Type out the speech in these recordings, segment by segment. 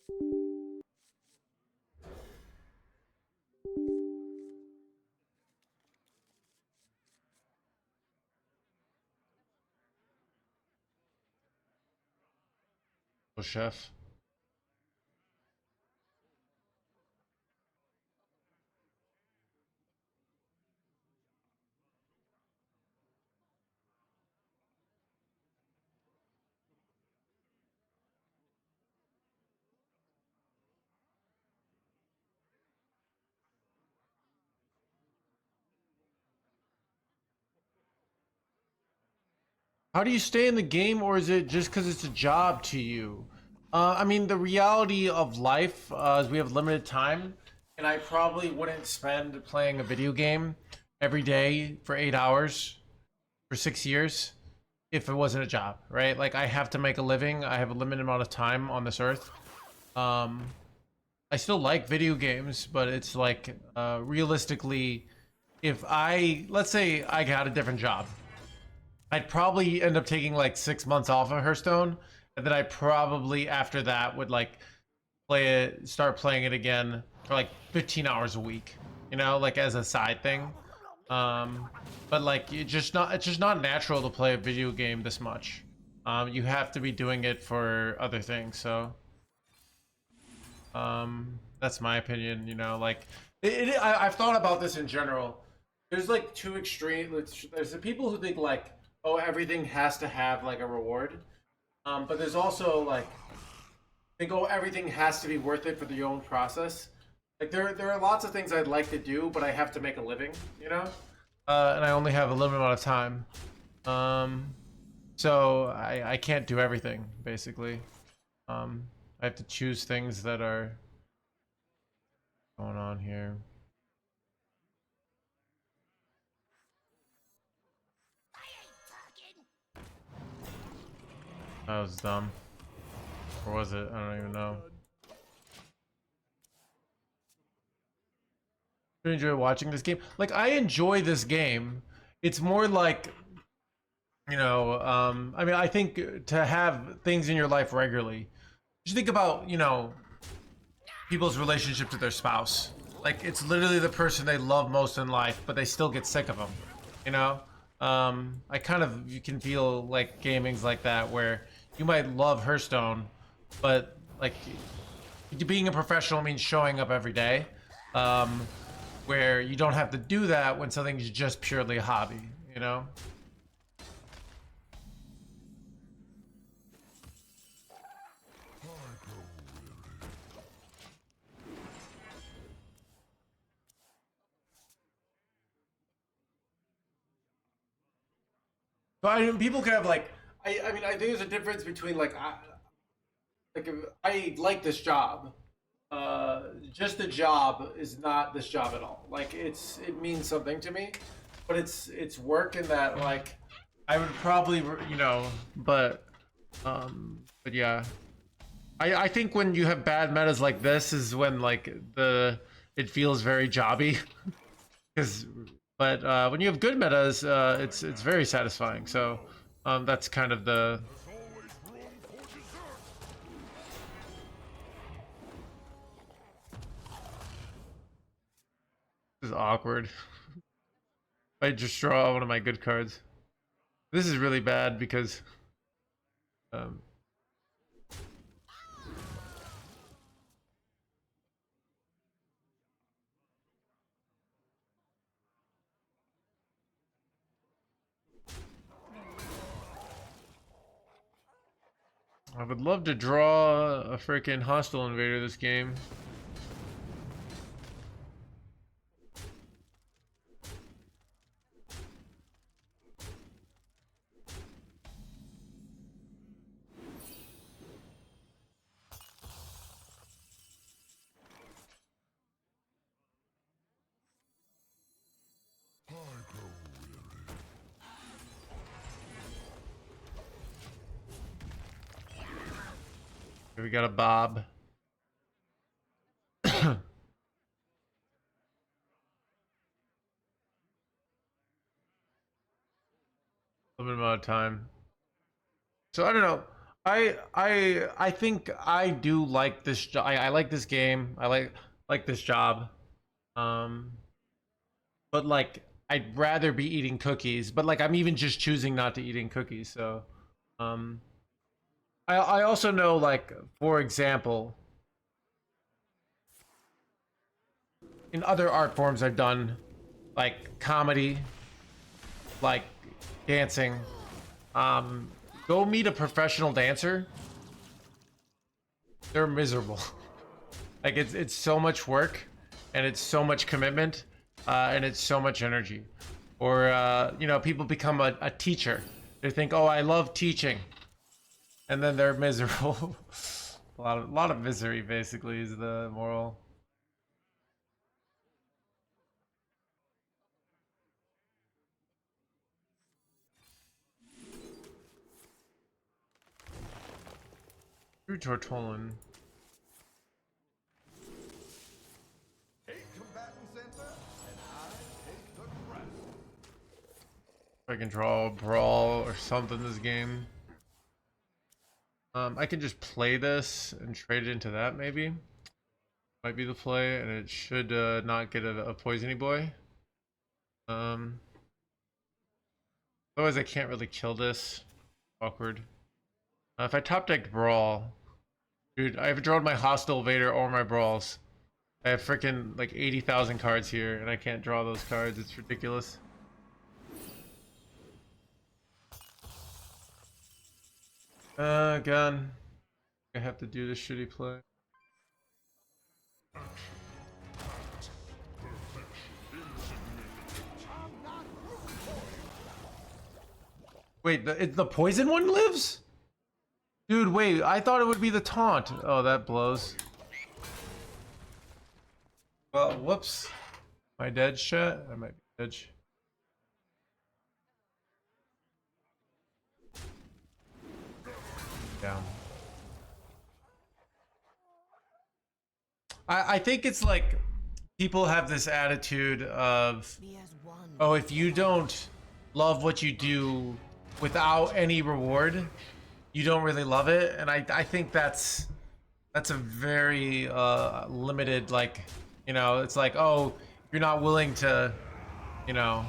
Oh, chef. How do you stay in the game, or is it just because it's a job to you? I mean, the reality of life is we have limited time, and I probably wouldn't spend playing a video game every day for 8 hours for 6 years if it wasn't a job, right? Like, I have to make a living. I have a limited amount of time on this earth. Um, I still like video games, but it's like realistically, if let's say I got a different job, I'd probably end up taking like 6 months off of Hearthstone, and then I probably after that would like start playing it again for like 15 hours a week, like as a side thing. Um, but like it's just not natural to play a video game this much. You have to be doing it for other things. So, that's my opinion. Like I've thought about this in general. There's like two extreme. There's the people who think like, oh, everything has to have like a reward. But there's also like think, oh, everything has to be worth it for the own process. Like there are lots of things I'd like to do, but I have to make a living, and I only have a limited amount of time. Um, so I can't do everything basically. I have to choose things that are going on here. That was dumb. Or was it? I don't even know. Do you enjoy watching this game? Like, I enjoy this game. It's more like, I mean, I think to have things in your life regularly, just think about, people's relationship to their spouse. Like, it's literally the person they love most in life, but they still get sick of them, you know? I kind of, you can feel like gaming's like that, where you might love Hearthstone, but like being a professional means showing up every day. Where you don't have to do that when something's just purely a hobby. But I mean, people can have like, I mean, I think there's a difference between like I like this job. Just the job is not this job at all. Like it means something to me, but it's work in that like I would probably but yeah, I think when you have bad metas like this is when like it feels very jobby because but when you have good metas it's very satisfying. So that's kind of the this is awkward. I just draw one of my good cards. This is really bad because um, I would love to draw a freaking hostile invader this game. Here we got a Bob. Limited amount of time. So I don't know. I think I do like this. I like this game. I like this job. Um, but like I'd rather be eating cookies. But like I'm even just choosing not to eating cookies. So, um, I also know like for example, in other art forms I've done, like comedy, like dancing. Um, Go meet a professional dancer. They're miserable. Like it's so much work, and it's so much commitment, and it's so much energy. Or you know, people become a teacher. They think, oh, I love teaching, and then they're miserable. A lot of misery basically is the moral. True Tortolan. If I can draw a brawl or something this game. I can just play this and trade it into that maybe. Might be the play, and it should not get a poisony boy. Um, Otherwise I can't really kill this. Awkward. If I top decked brawl, dude, I've drawn my hostile Vader or my brawls. I have freaking like 80,000 cards here, and I can't draw those cards. It's ridiculous. Gun. I have to do this shitty play. Wait, the poison one lives? Dude, wait, I thought it would be the taunt. Oh, that blows. Well, whoops. Am I dead, chat? I might be dead. Down. I think it's like people have this attitude of, oh, if you don't love what you do without any reward, you don't really love it. And I think that's a very limited, like, you know, it's like, oh, you're not willing to, you know,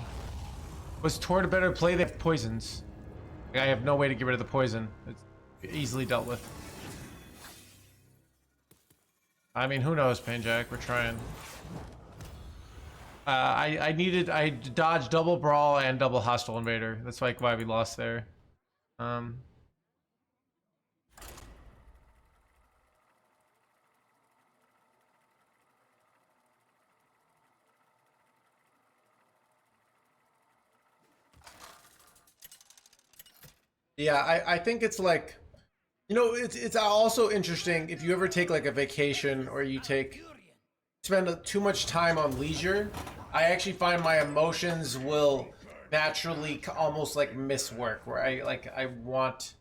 was toward a better play. They have poisons. Like, I have no way to get rid of the poison. It's easily dealt with. I mean, who knows, Painjack? We're trying. I dodged double brawl and double hostile invader. That's like why we lost there. Um, yeah, I think it's like, you know, it's also interesting if you ever take like a vacation or you spend too much time on leisure. I actually find my emotions will naturally almost like miss work, where I want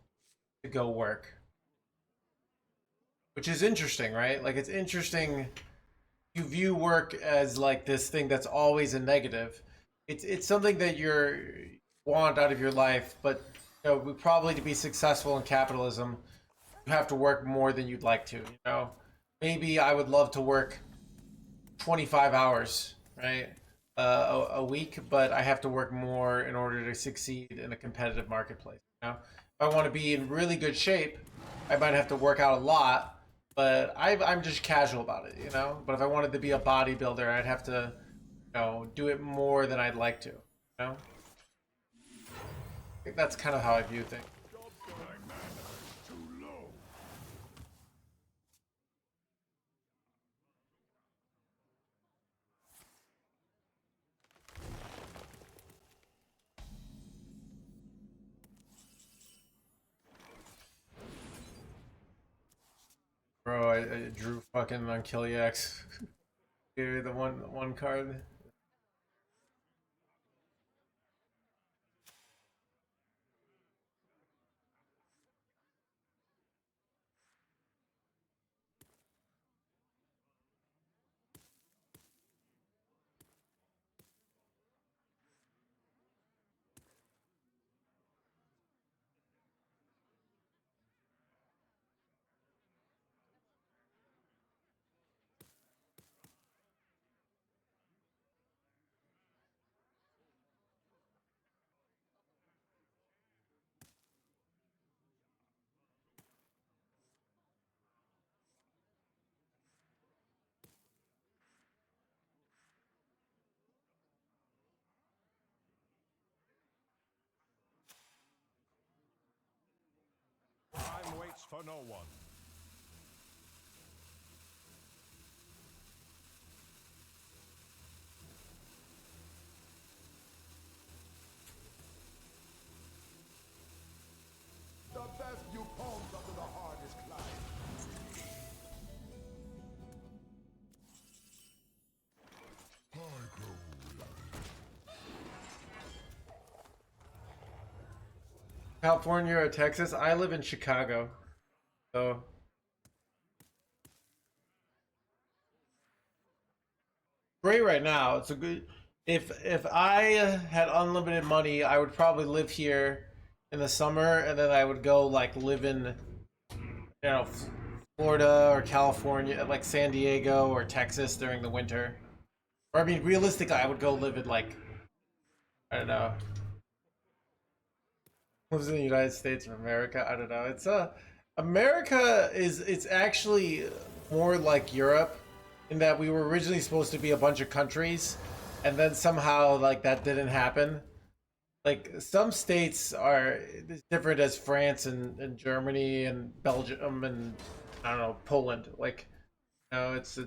to go work, which is interesting, right? Like it's interesting. You view work as like this thing that's always a negative. It's something that you want out of your life, but you know, probably to be successful in capitalism, you have to work more than you'd like to. You know, maybe I would love to work 25 hours, right, a week, but I have to work more in order to succeed in a competitive marketplace. You know, if I want to be in really good shape, I might have to work out a lot, but I'm just casual about it, you know. But if I wanted to be a bodybuilder, I'd have to, you know, do it more than I'd like to. You know, I think that's kind of how I view things. Bro, I drew fucking on Killiax. Dude, the one card. for no one. The best you pawns up to the hardest climb. I grow weary. California or Texas? I live in Chicago, so great right now. It's a good. If I had unlimited money, I would probably live here in the summer, and then I would go like live in, Florida or California, like San Diego or Texas during the winter. Or I mean, realistically, I would go live in like, I don't know, lives in the United States of America. I don't know. America is it's actually more like Europe in that we were originally supposed to be a bunch of countries, and then somehow like that didn't happen. Like some states are as different as France and Germany and Belgium and I don't know Poland. Like it's.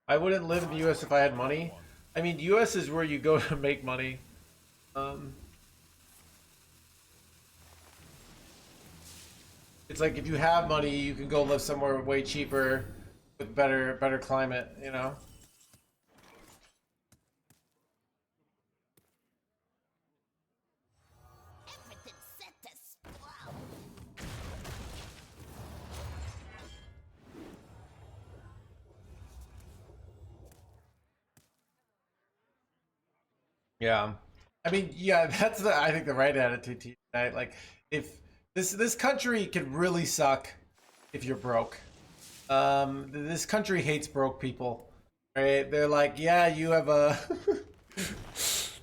I wouldn't live in the U.S. if I had money. I mean, U.S. is where you go to make money. Um, it's like if you have money, you can go live somewhere way cheaper with better climate. You know. Everything's set to spoil. Yeah. I mean, yeah, that's I think the right attitude to you, right? Like if this country can really suck if you're broke. This country hates broke people. Right? They're like, yeah, you have a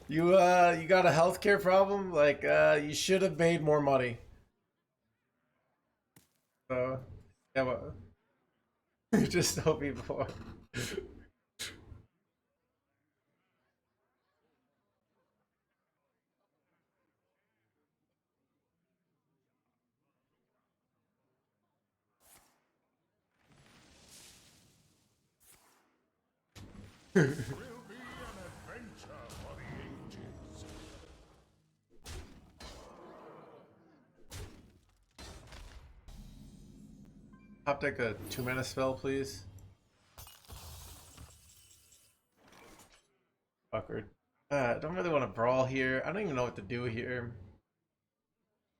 you got a healthcare problem. Like, you should have made more money. So, yeah, but just tell people. Will be an adventure for the ages. Pop deck a 2-mana spell, please. Awkward. I don't really want to brawl here. I don't even know what to do here.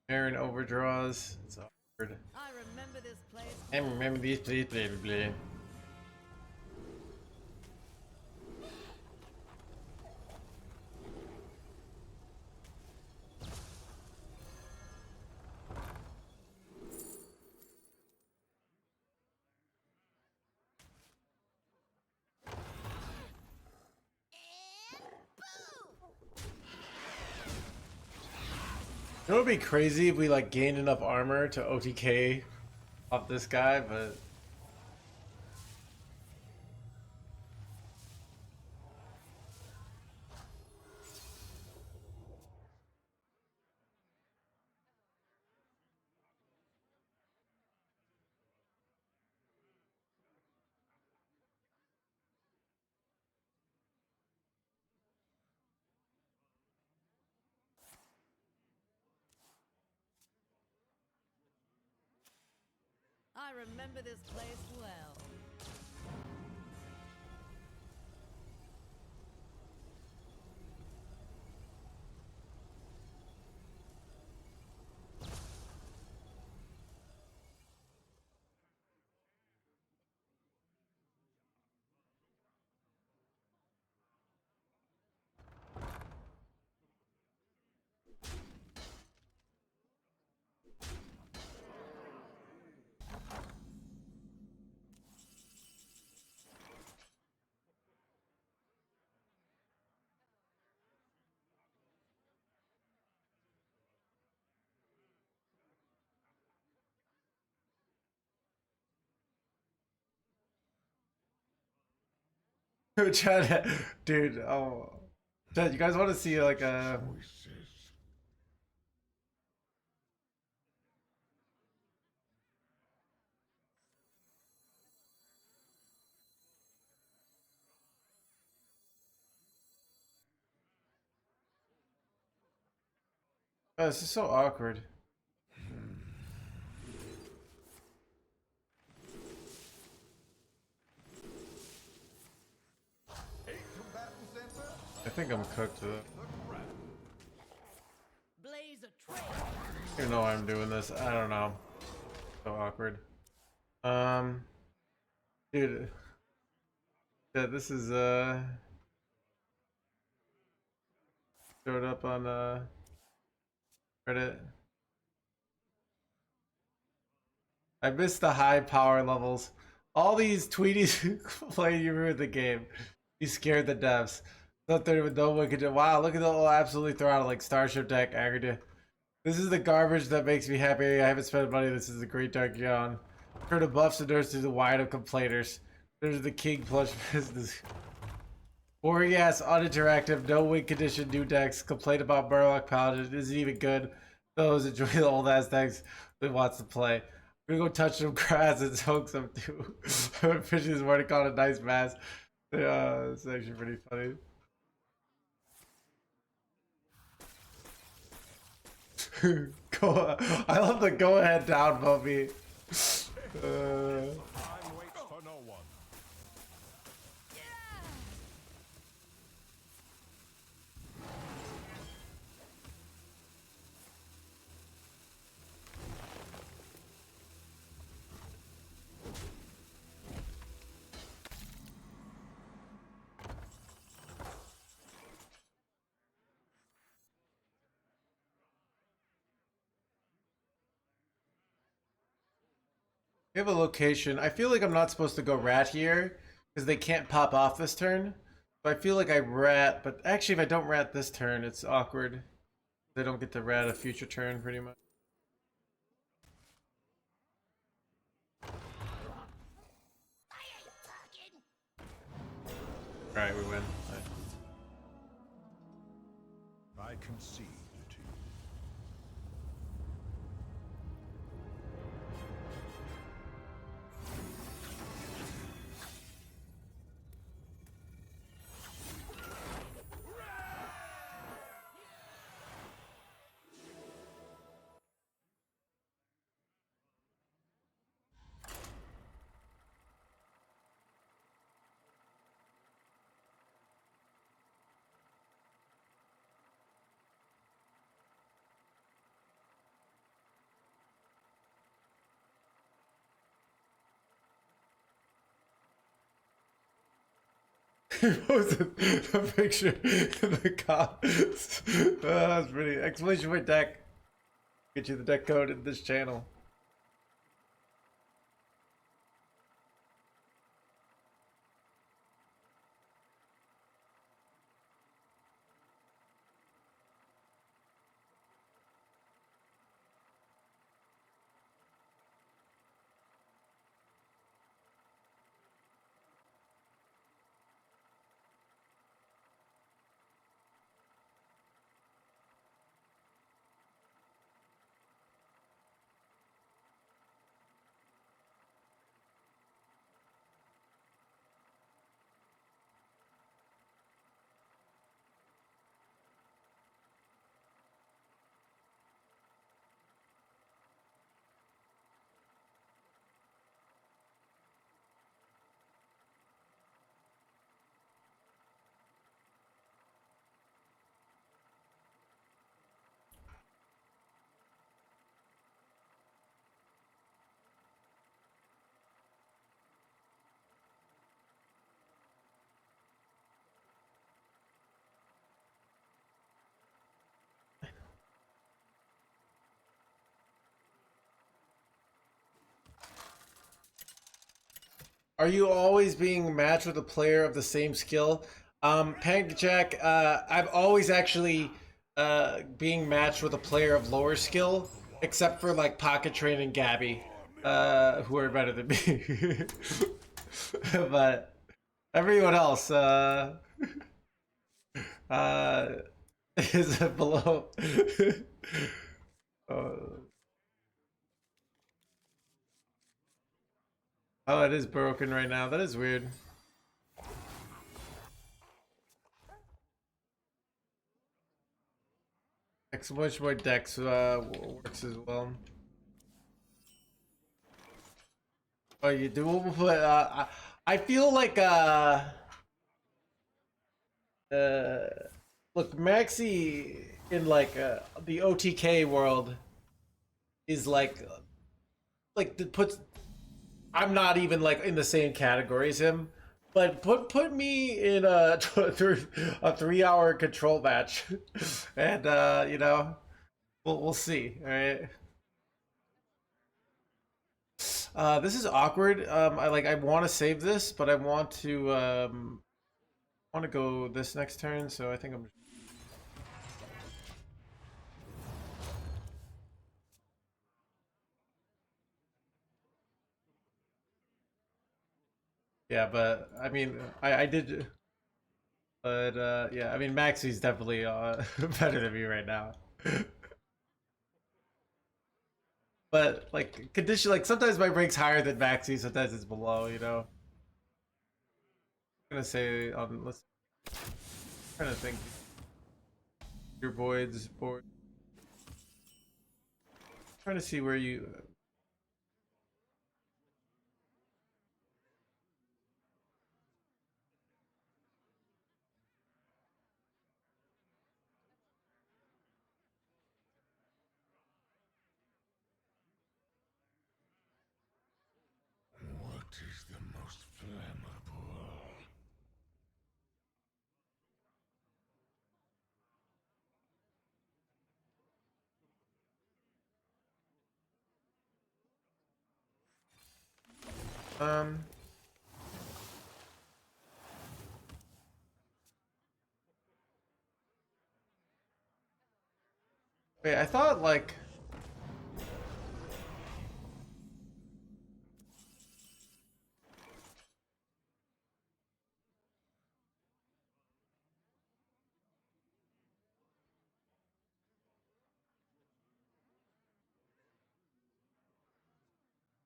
Aaron overdraws. It's awkward. I remember this place. I remember these, please, please. It would be crazy if we like gained enough armor to OTK off this guy, but I remember this place well. Chad, dude, oh, Chad, you guys want to see like a Voices. Oh, this is so awkward. I think I'm cooked with it. Blaze a trail. I don't even know why I'm doing this. I don't know. So awkward. Dude. Yeah, this is showed up on Reddit. I missed the high power levels. All these tweeties who complain you ruined the game. You scared the devs. Thought there was no one could do. Wow, look at the little absolutely throttle like Starship deck aggregate. This is the garbage that makes me happy. I haven't spent money. This is a great dark yawn. Heard of buffs and nerfs to the wide of complainers. There's the king plush business. Boring ass, uninteractive, no win condition, new decks. Complain about Murloc Paladin isn't even good. Those enjoy the old ass decks that wants to play. We're gonna go touch some grass and soak some too. I went fishing this morning, caught a nice bass. Yeah, it's actually pretty funny. I love the go ahead down, Bubby. Time waits for no one. We have a location. I feel like I'm not supposed to go rat here because they can't pop off this turn. So I feel like I rat, but actually if I don't rat this turn, it's awkward. They don't get to rat a future turn pretty much. Alright, we win. I concede to you. He posted the picture in the comments. That's pretty. Exclamation point deck. Get you the deck code in this channel. Are you always being matched with a player of the same skill? Pank Jack, I'm always actually being matched with a player of lower skill, except for like Pocket Train and Gabby, who are better than me. But everyone else uh, is below. uh, oh, it is broken right now. That is weird. I Exclamation point Dex works as well. Oh, you do? But I feel like uh look, Maxi in like the OTK world is like the puts. I'm not even like in the same category as him, but put me in a a 3 hour control match, and you know we'll see. All right. This is awkward. I want to save this, but I want to go this next turn, so I think I'm. Yeah, but I mean, I did, but yeah, I mean, Maxi's definitely better than me right now. But like condition, like sometimes my rank's higher than Maxi, sometimes it's below. You know, I'm gonna say let's trying to think. Your voids board. Trying to see where you. What is the most flammable? Um. Wait, I thought like.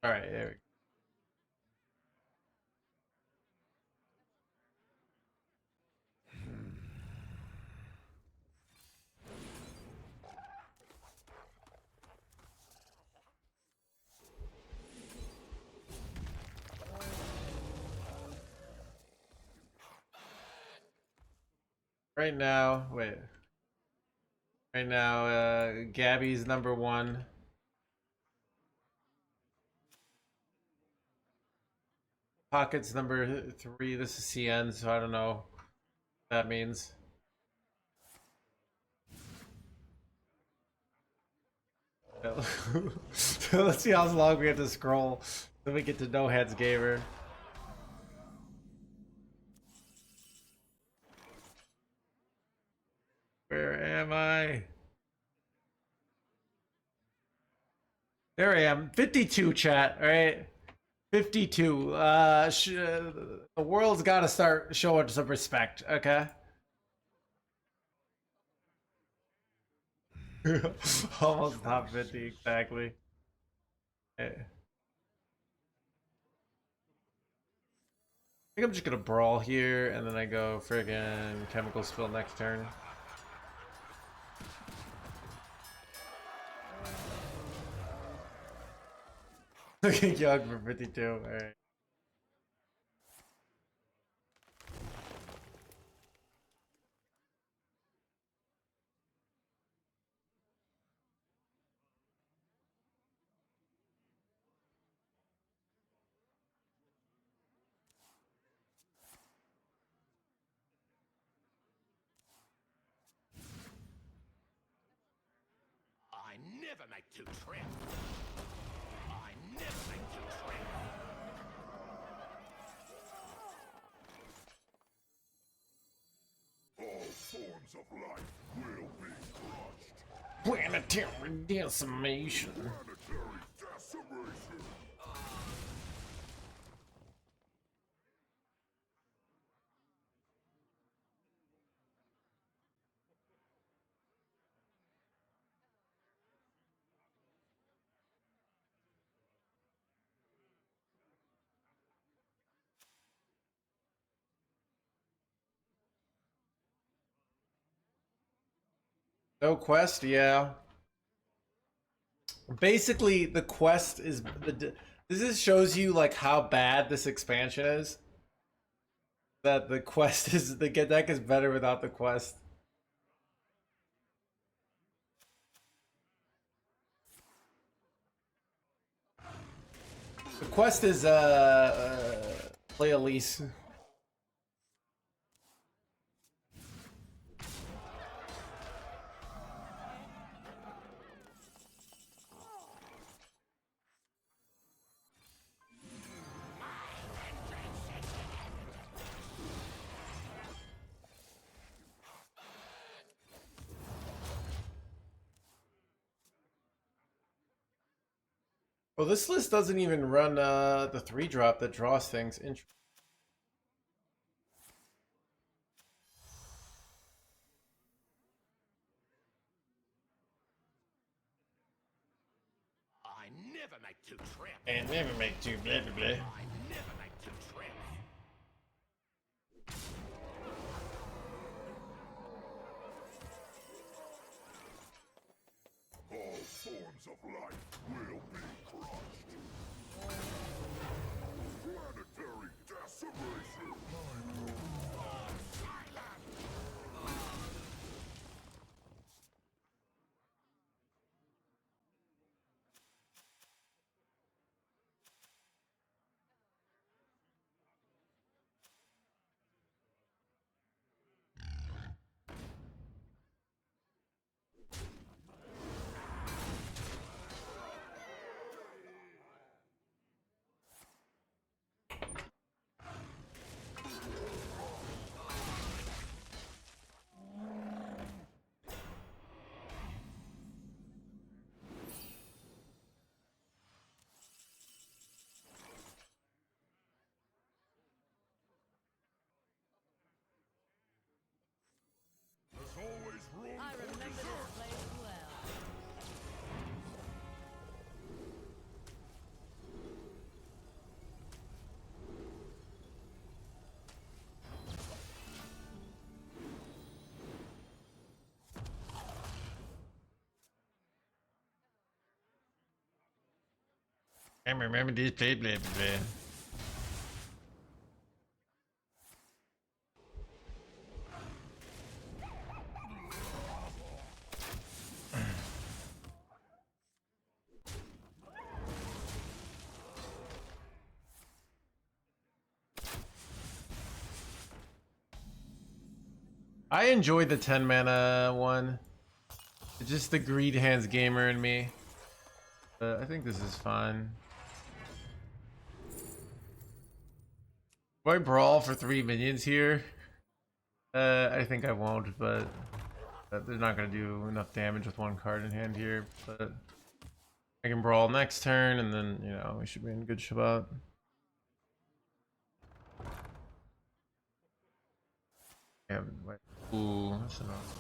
All right, there we go. Right now, wait. Right now, Gabby's number 1. Pocket's number 3. This is CN, so I don't know what that means. So let's see how long we have to scroll. Then we get to NoHandsGamer. Where am I? There I am. 52 chat, alright? 52. The world's got to start showing some respect, okay? Almost top 50, exactly. I think I'm just gonna brawl here, and then I go friggin' chemical spill next turn. Looking young for 52, alright. I never make two trips. I never make two trips. All forms of life will be crushed. Planetary decimation. Planetary decimation. No quest, yeah. Basically, the quest is this just shows you like how bad this expansion is. That the quest is the deck is better without the quest. The quest is play Elise. Well, this list doesn't even run the 3-drop that draws things. I never make two trips. And never make two blah blah blah. I never make two trips. All forms of life will be crushed. Planetary decimation. There's always room I for remember this dessert. place well. I remember this blah blah blah. I enjoyed the 10 mana one. It's just the greed hands gamer in me. But I think this is fine. Do I brawl for 3 minions here? I think I won't, but they're not gonna do enough damage with 1 card in hand here. But I can brawl next turn, and then you know we should be in good spot. Yeah. Ooh, that's enough.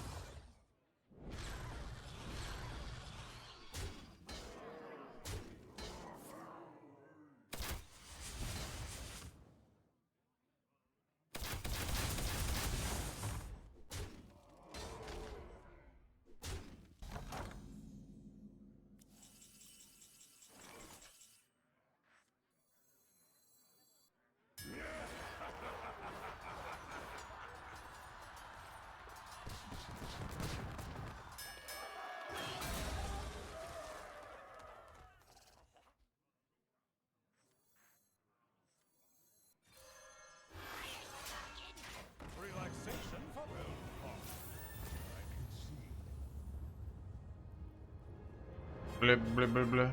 Relaxation for all. I can see. Blah blah blah blah.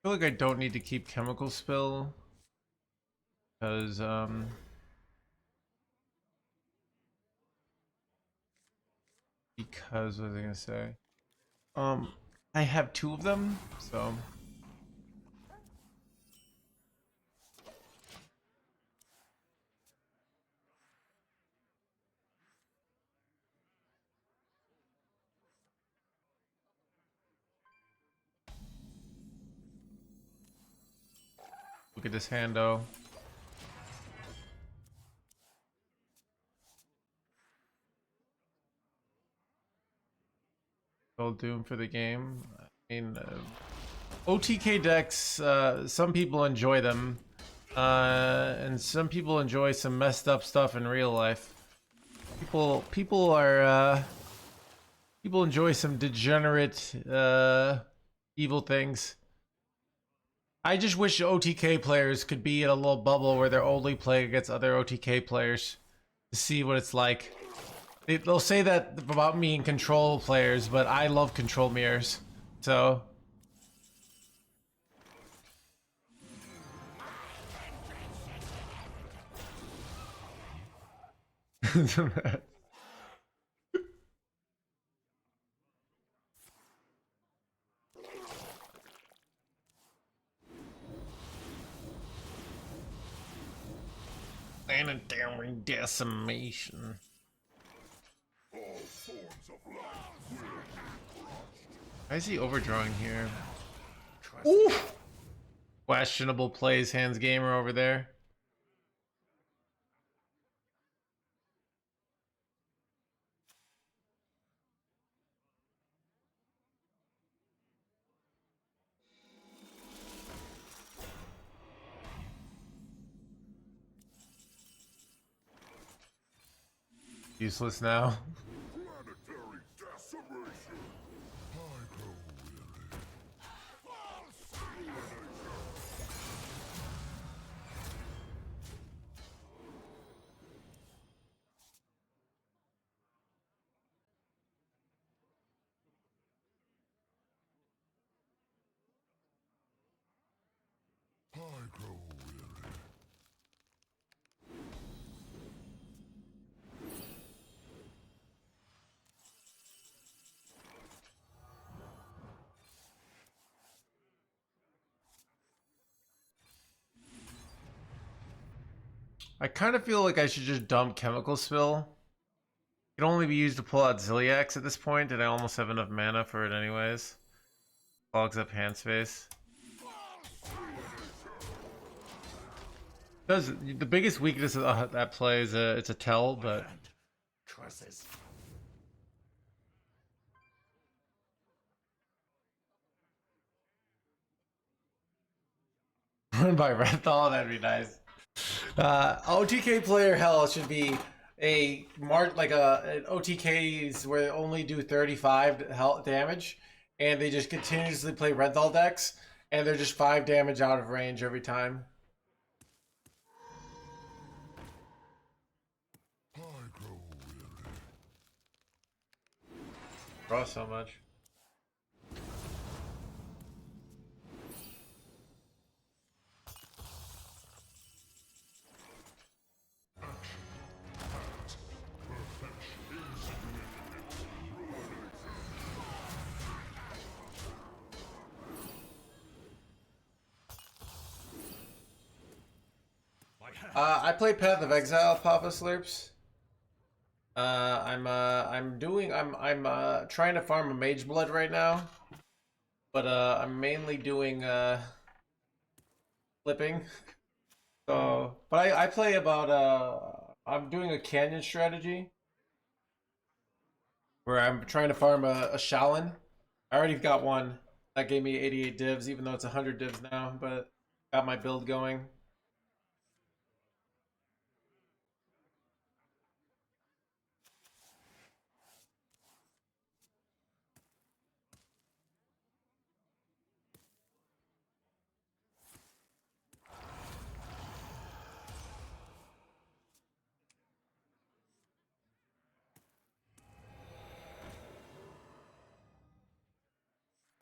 feel like I don't need to keep chemical spill because what was I gonna say? I have 2 of them, so look at this hando. All doom for the game. I mean, OTK decks. Some people enjoy them, and some people enjoy some messed up stuff in real life. People enjoy some degenerate, evil things. I just wish OTK players could be in a little bubble where they're only playing against other OTK players to see what it's like. They'll say that about me and control players, but I love control mirrors. So planetary decimation. Why is he overdrawing here? Oof! Questionable plays, NoHandsGamer over there. Useless now. Planetary decimation. I grow weary. I grow weary. I kind of feel like I should just dump chemical spill. It can only be used to pull out Ziliax at this point, and I almost have enough mana for it anyways. Clogs up hand space. Does the biggest weakness of that play is it's a tell, but Curses. run by Renthal, that'd be nice. OTK player hell should be a an OTKs where they only do 35 health damage, and they just continuously play Renthal decks, and they're just 5 damage out of range every time. I grow weary. Draw so much. I play Path of Exile, Papa Slurps. I'm trying to farm a Mage Blood right now, but I'm mainly doing flipping. So, but I play about I'm doing a Canyon strategy where I'm trying to farm a Shaolin. I already got one that gave me 88 divs, even though it's 100 divs now, but got my build going.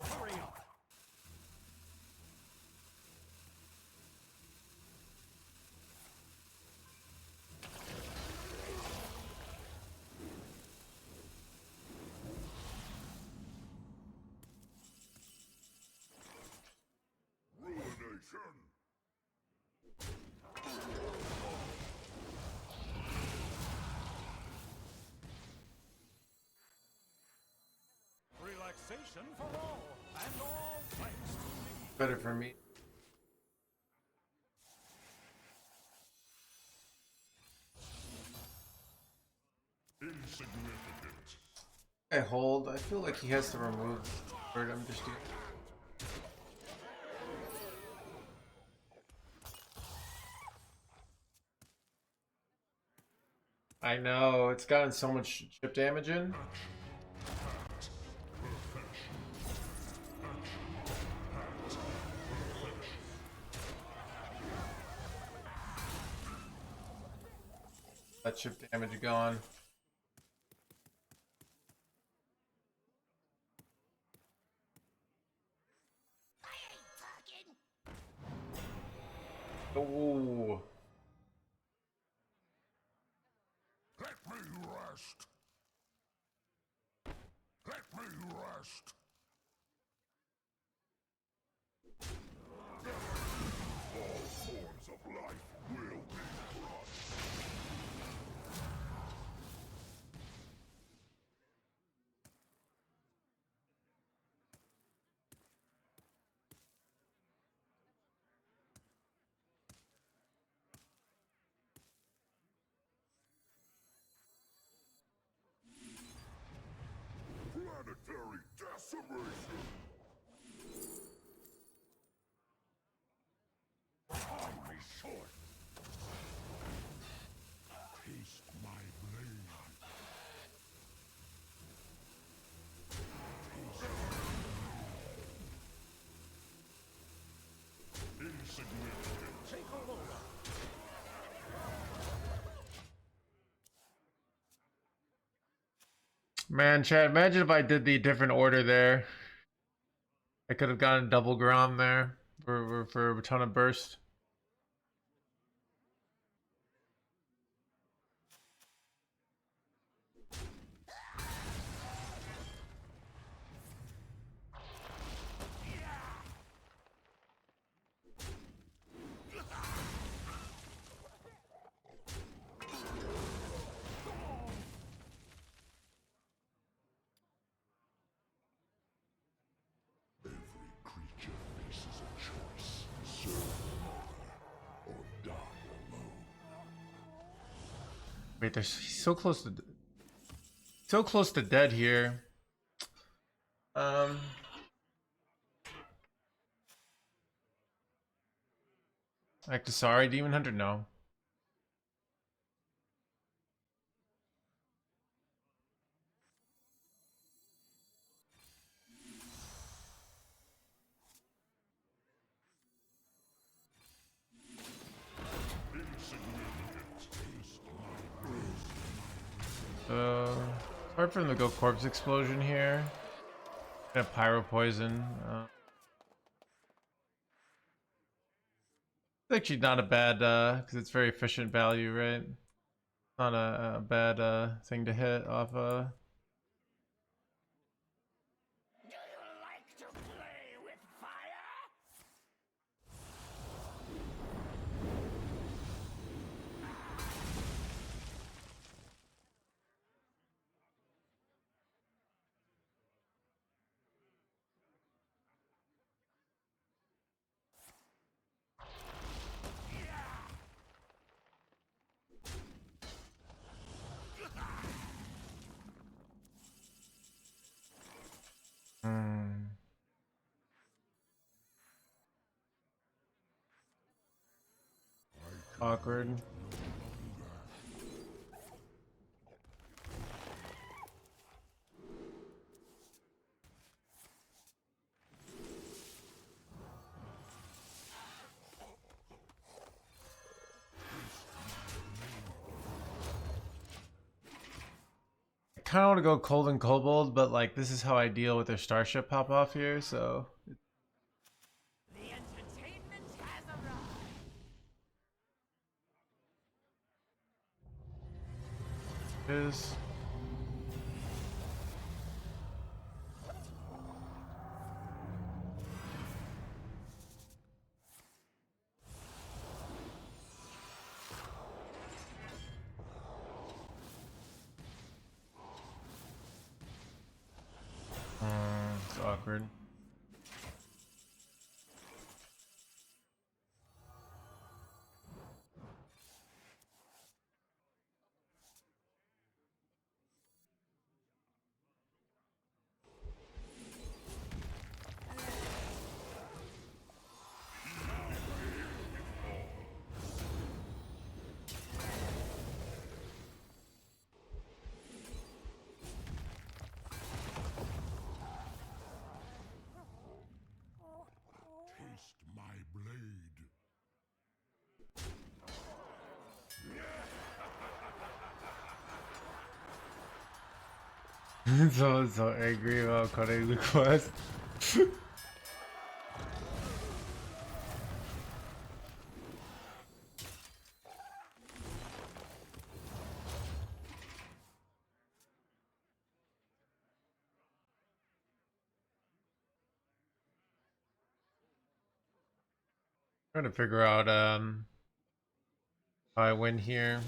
Hurry up! Protection for all, and all thanks to me. Better for me. Insignificant. I hold. I feel like he has to remove word. I'm just doing. I know it's gotten so much chip damage in. That chip damage gone. Oh, Let me rest. Let me rest. All forms of life will be crushed. Planetary decimation. Only short. Taste my blade. Insignificant. Take a look. man, Chad, imagine if I did the different order there. I could have gotten double Grom there for a ton of burst. Every creature faces a choice. Serve another or die alone. Wait, he's so close to dead here. Like sorry, Demon Hunter, no. So it's hard for him to go corpse explosion here. Gonna pyro poison. It's actually not a bad because it's very efficient value, right? Not a bad thing to hit off. Do you like to play with fire? Awkward. I kind of want to go cold and kobold, but like this is how I deal with their starship pop off here, so The entertainment has arrived. it is. Burn. Taste my blade. Someone's so angry about cutting the quest. Trying to figure out how I win here.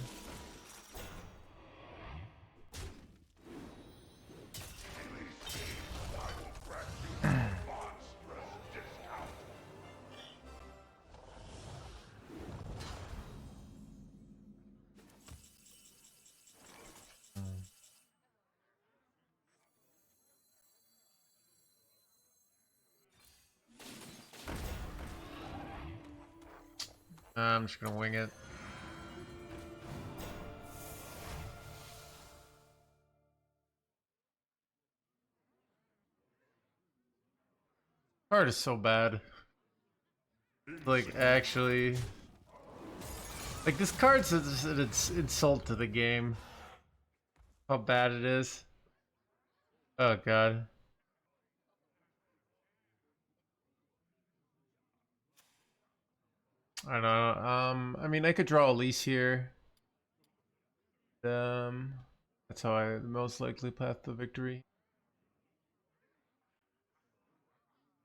I'm just gonna wing it. Card is so bad. Like, actually, like, this card's an insult to the game. How bad it is. Oh god. I don't know. I mean, I could draw Elise here. That's how I the most likely path to victory.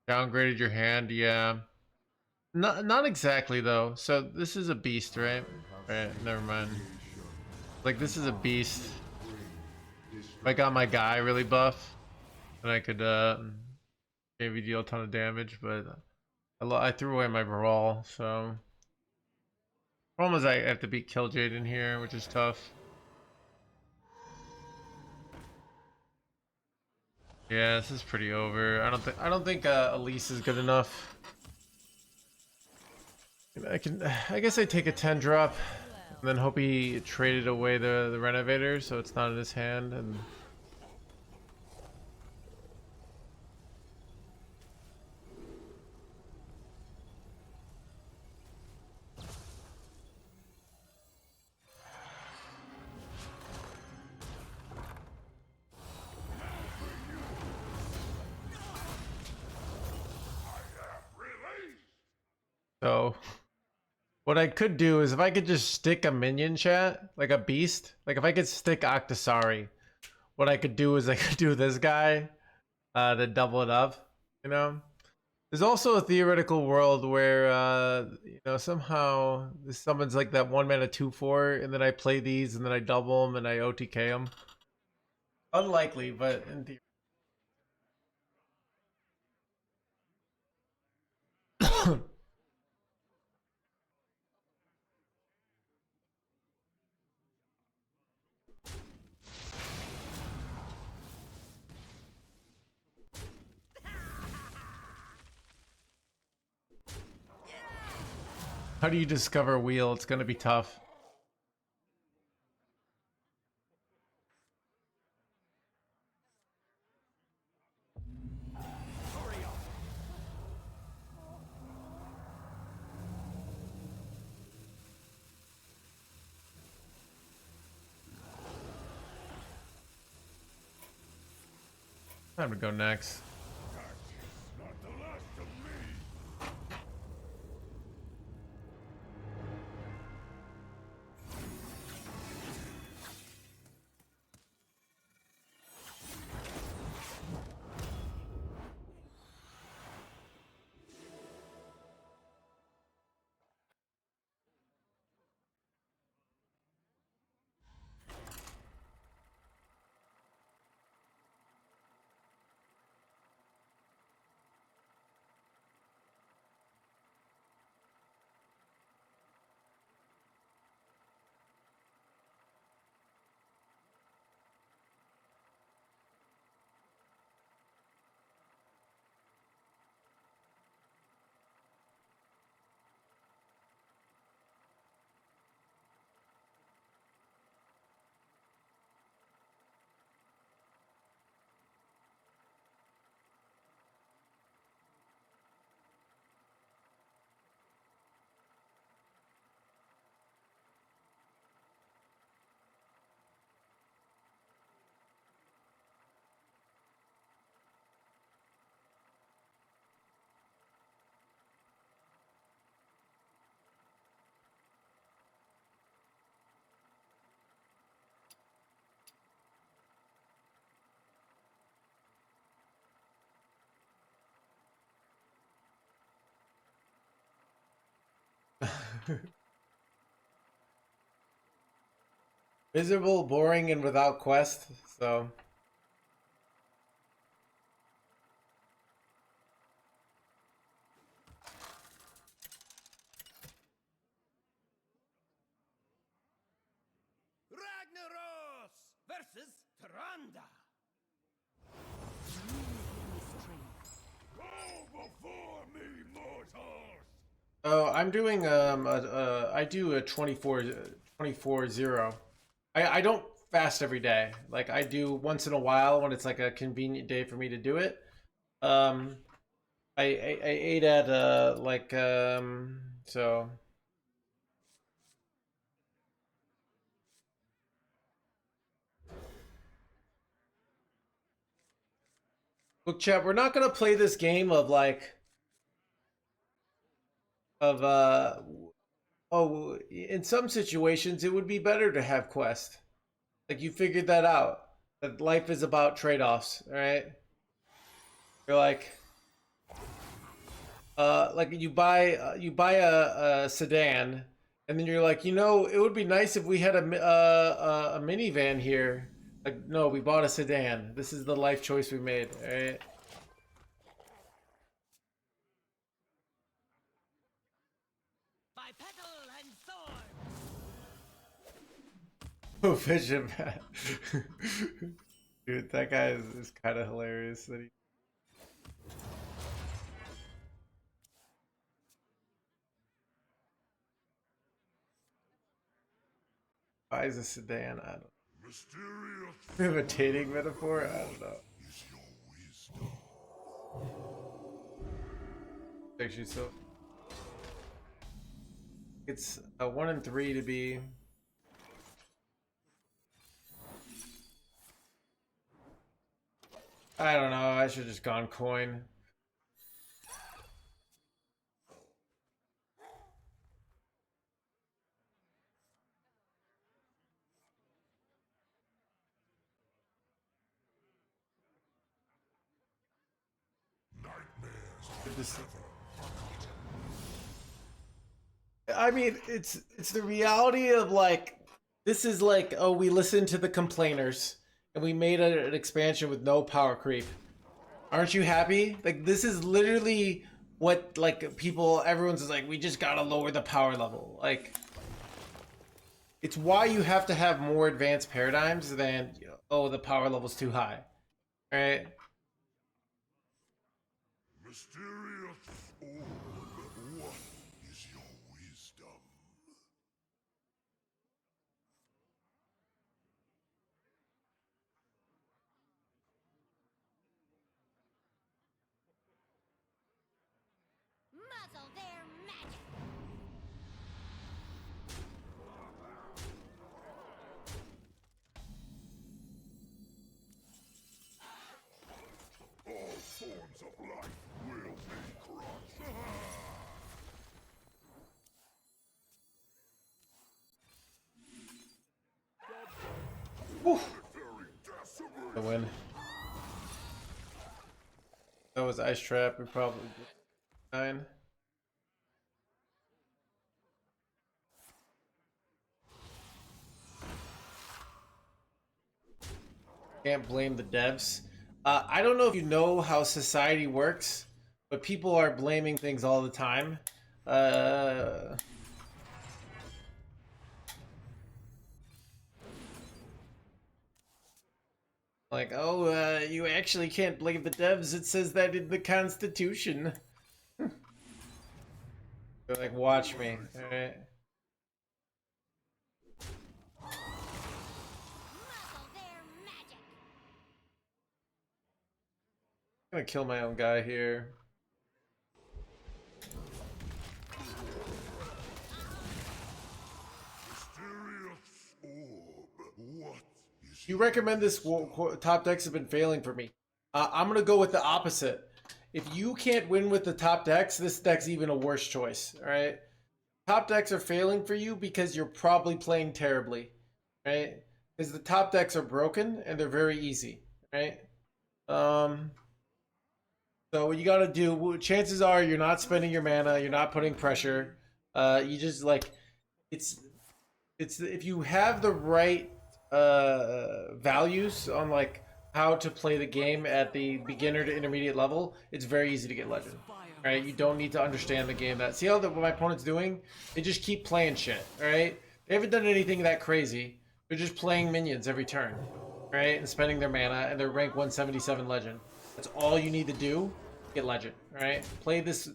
Downgraded your hand, yeah. Not exactly though. So this is a beast, right? Right, never mind. Like, this is a beast. If I got my guy really buff, then I could maybe deal a ton of damage, but I threw away my brawl, so problem is I have to beat Killjade in here, which is tough. Yeah, this is pretty over. I don't think Elise is good enough. I guess I take a 10 drop and then hope he traded away the renovator so it's not in his hand. And so what I could do is if I could just stick a minion chat, like a beast, like if I could stick Octasari, what I could do is I could do this guy to double it up, you know? There's also a theoretical world where, somehow this summons like that 1 mana 2/4, and then I play these, and then I double them, and I OTK them. Unlikely, but in theory. How do you discover a wheel? It's gonna be tough. Time to go next. Not the last of me. Miserable, boring, and without quest. So Ragnaros versus Tranda. Go before me, mortals. oh, I'm doing I do a 24/0. I don't fast every day. Like I do once in a while when it's like a convenient day for me to do it. Um I ate at like so look chat, we're not gonna play this game of like of oh, in some situations it would be better to have quest. Like you figured that out. That life is about trade-offs, all right? You're like you buy a sedan, and then you're like, you know, it would be nice if we had a minivan here. Like, no, we bought a sedan. This is the life choice we made, all right? Bipedal and sword. Oh, Vision Man. Dude, that guy is kind of hilarious. That he... buys a sedan. I don't know. Mysterious Imitating metaphor? I don't know. is your wisdom. Actually, so it's a 1 and 3 to be. I don't know. I should have just gone coin. Nightmares I mean, it's the reality of like this is like, oh, we listened to the complainers and we made an expansion with no power creep. Aren't you happy? Like this is literally what like people everyone's is like, we just gotta lower the power level. Like it's why you have to have more advanced paradigms than, oh, the power level's too high. Right? Mysterious orb. What is your wisdom? Muzzle their magic. All forms of life will be crushed. Very decimate. The win. That was ice trap. We probably did 9. Can't blame the devs. I don't know if you know how society works, but people are blaming things all the time. Like, oh, you actually can't blame the devs. It says that in the Constitution. They're like, watch me. All right. Muzzle their magic. I'm gonna kill my own guy here. Mysterious orb. What is You recommend this top decks have been failing for me. I'm gonna go with the opposite. If you can't win with the top decks, this deck's even a worse choice. All right, top decks are failing for you because you're probably playing terribly, right? Because the top decks are broken and they're very easy, right? So what you gotta do, chances are you're not spending your mana, you're not putting pressure. You just like it's if you have the right values on like how to play the game at the beginner to intermediate level, it's very easy to get legend. Right? You don't need to understand the game. That see how what my opponent's doing? They just keep playing shit. All right? They haven't done anything that crazy. They're just playing minions every turn, right? And spending their mana, and they're rank 177 legend. That's all you need to do. Get legend. All right? Play this.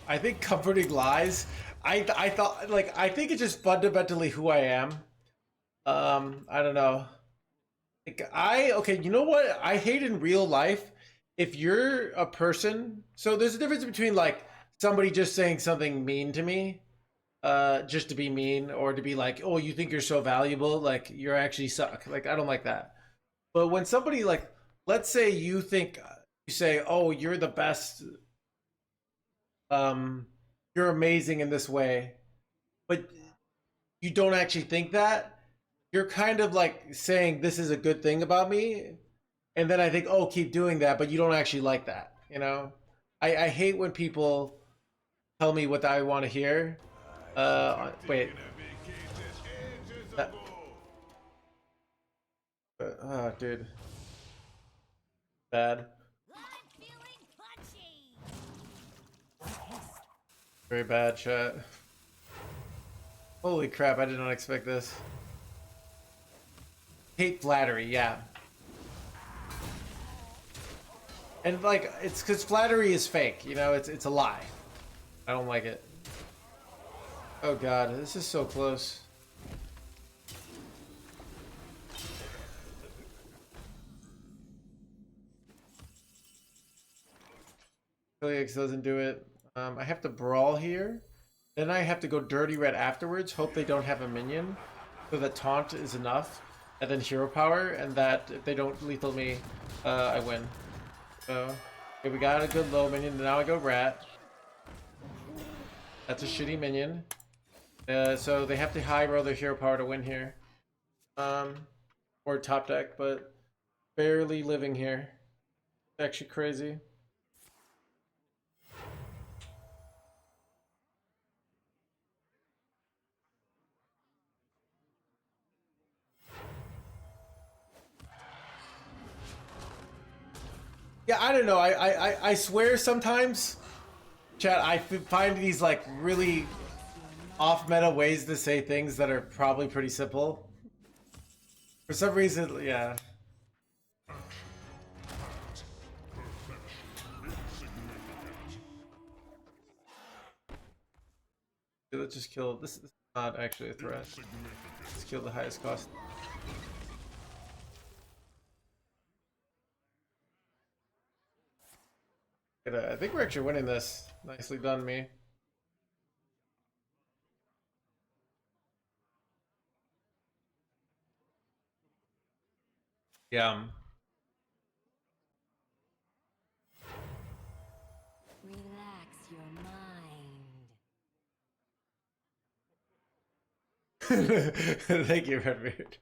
I think comforting lies. I thought like I think it's just fundamentally who I am. I don't know. Like okay, you know what? I hate in real life if you're a person. So there's a difference between like somebody just saying something mean to me, just to be mean, or to be like, oh, you think you're so valuable, like you're actually suck. Like I don't like that. But when somebody like, let's say you think you say, oh, you're the best, you're amazing in this way, but you don't actually think that, you're kind of like saying this is a good thing about me, and then I think, oh, keep doing that, but you don't actually like that, you know? I hate when people tell me what I want to hear. Wait. Oh, dude. Bad. I'm feeling punchy. Very bad, chat. Holy crap, I did not expect this. Hate flattery, yeah. And like, it's because flattery is fake, you know, it's a lie. I don't like it. Oh god, this is so close. X doesn't do it. I have to brawl here. Then I have to go dirty red afterwards. Hope they don't have a minion. So that taunt is enough. And then hero power. And that if they don't lethal me, I win. So, okay, we got a good low minion. Now I go rat. That's a shitty minion. So they have to high roll their hero power to win here. Or top deck, but barely living here. Actually crazy. Yeah, I don't know. I swear sometimes, chat, I find these like really off-meta ways to say things that are probably pretty simple. For some reason, yeah. Let's just kill. This is not actually a threat. Let's kill the highest cost. I think we're actually winning this. Nicely done, me. Yeah. Relax your mind. Thank you, Redbeard.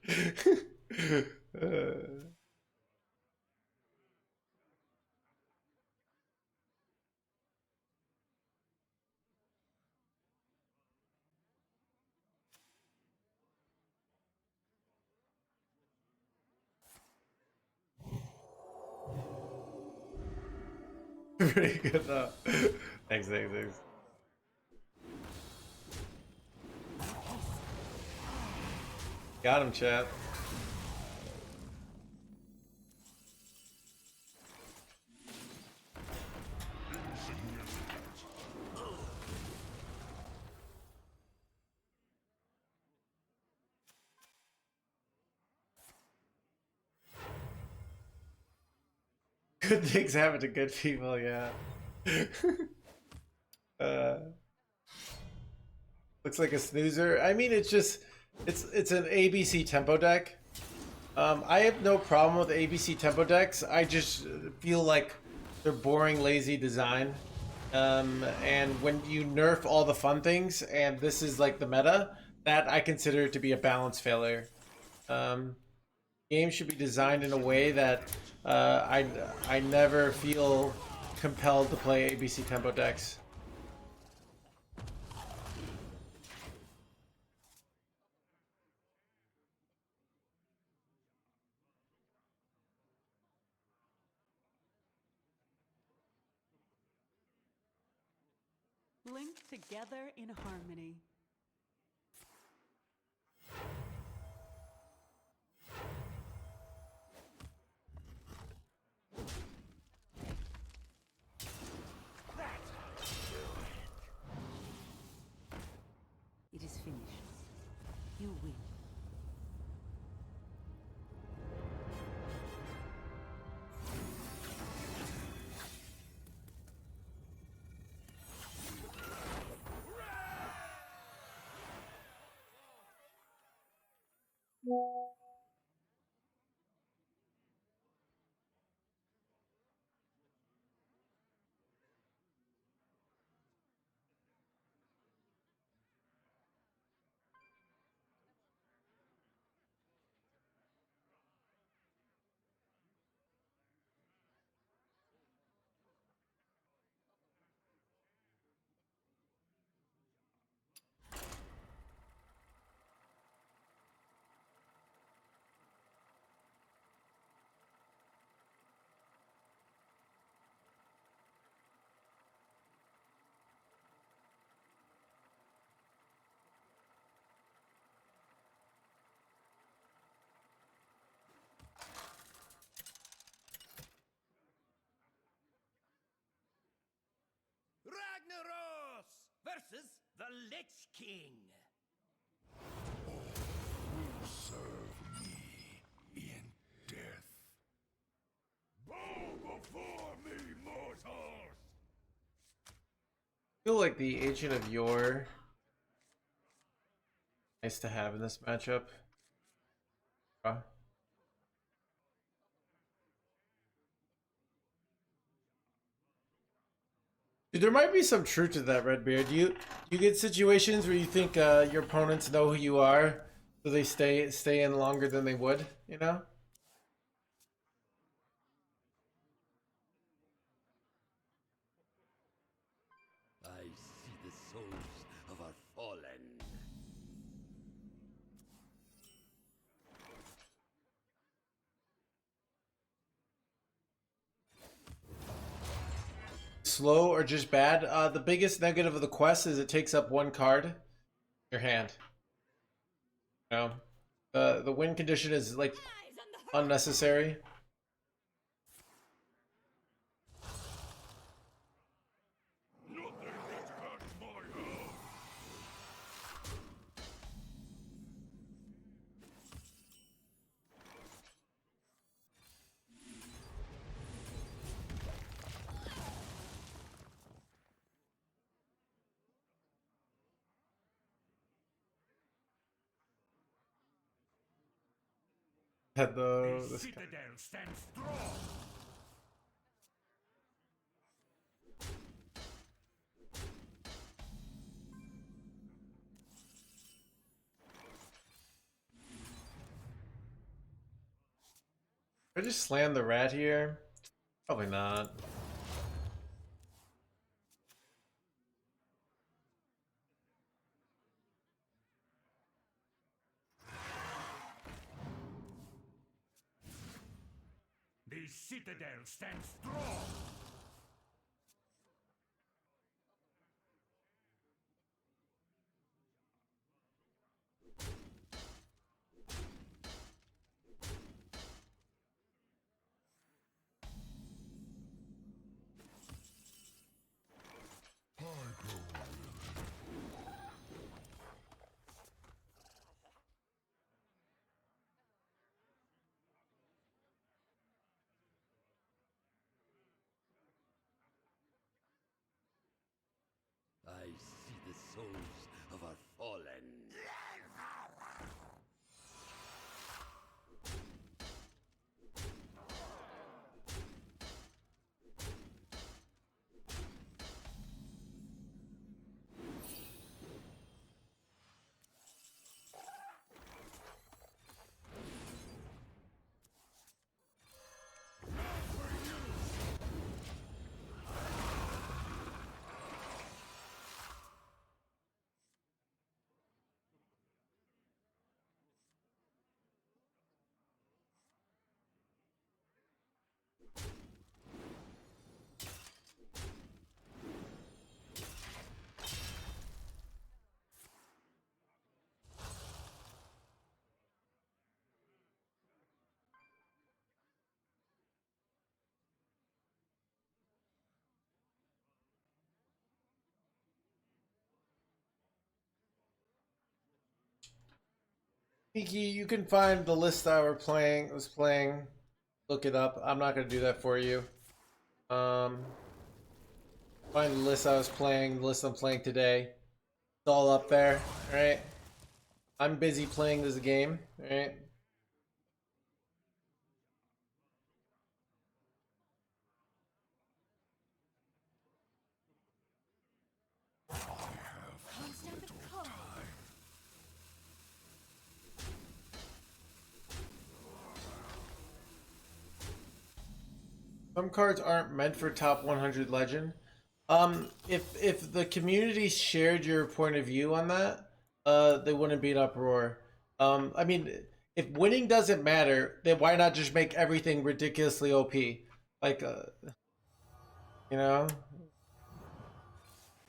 Pretty good though. Thanks. Got him, chat. Good things happen to good people, yeah. Looks like a snoozer. I mean, it's just it's an ABC tempo deck. I have no problem with ABC tempo decks. I just feel like they're boring, lazy design. And when you nerf all the fun things, and this is like the meta, that I consider to be a balance failure. Games should be designed in a way that I never feel compelled to play ABC tempo decks. Linked together in harmony. It is finished. You win. Ragnaros versus the Lich King. Will serve me in death. Bow before me, mortals! I feel like the Agent of Yore nice to have in this matchup. Dude, there might be some truth to that, Redbeard. Do you get situations where you think your opponents know who you are, so they stay in longer than they would, you know? I see the souls of our fallen. Slow or just bad? The biggest negative of the quest is it takes up one card in your hand. You know? The win condition is like unnecessary. Nothing gets past my house! Had the The this citadel stands strong. I just slam the rat here? Probably not. The citadel stands strong. I grow Kiki, you can find the list I was playing. Look it up. I'm not gonna do that for you. Find the list I was playing, the list I'm playing today. It's all up there. Alright. I'm busy playing this game. Alright. Some cards aren't meant for top 100 legend. If the community shared your point of view on that, they wouldn't be an uproar. I mean, if winning doesn't matter, then why not just make everything ridiculously OP? Like, you know,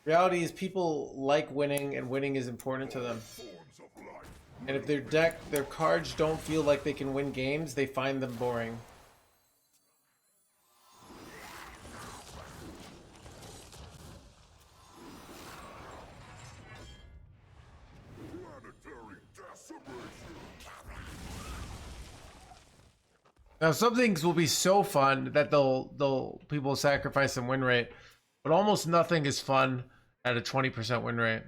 reality is people like winning, and winning is important to them. And if their cards don't feel like they can win games, they find them boring. Now some things will be so fun that they'll people sacrifice some win rate, but almost nothing is fun at a 20% win rate.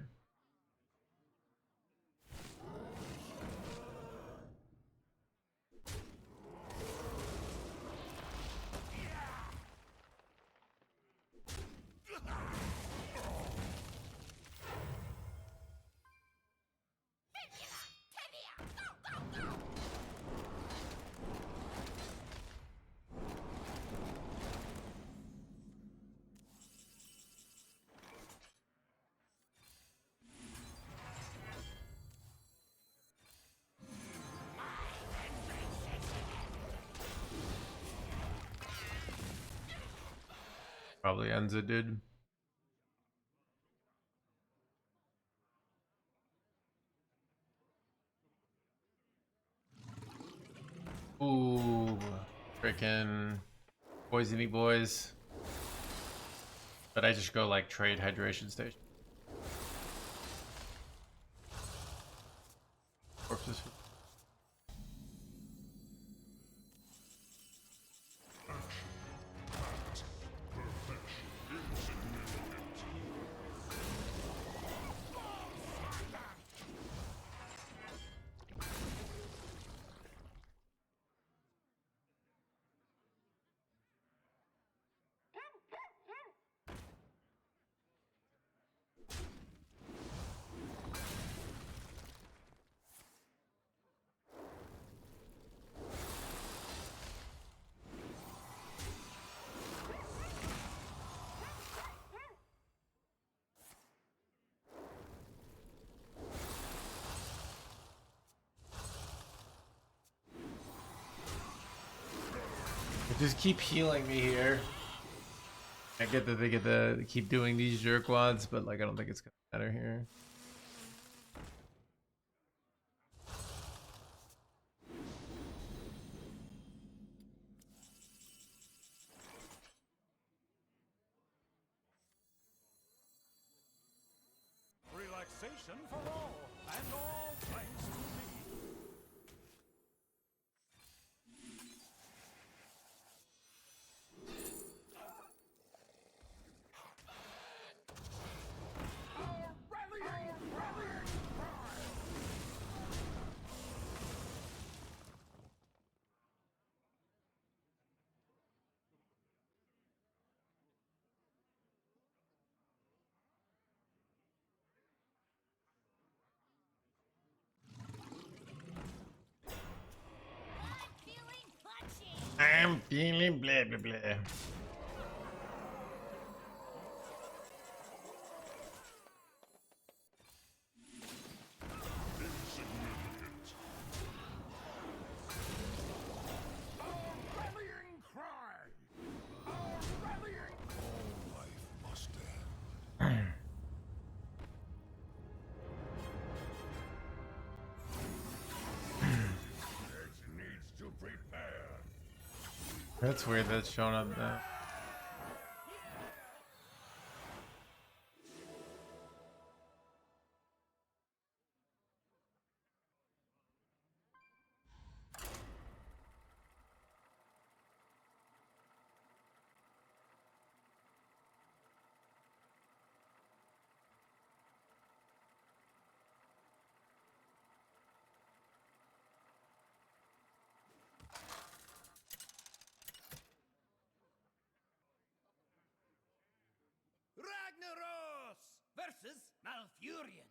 Probably ends it, dude. Ooh, freaking poisony boys. But I just go like trade hydration station. Corpses. Just keep healing me here. I get that they get to keep doing these jerkwads, but like I don't think it's gonna matter here. Relaxation for all, and all thanks to me. Feeling punchy. I'm feeling blah blah blah. Rallying cry! Rallying! All life must end. Needs to prepare. That's weird that's showing up there. versus Malfurion.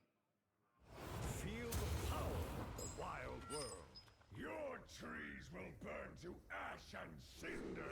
Feel the power of the wild world. Your trees will burn to ash and cinder.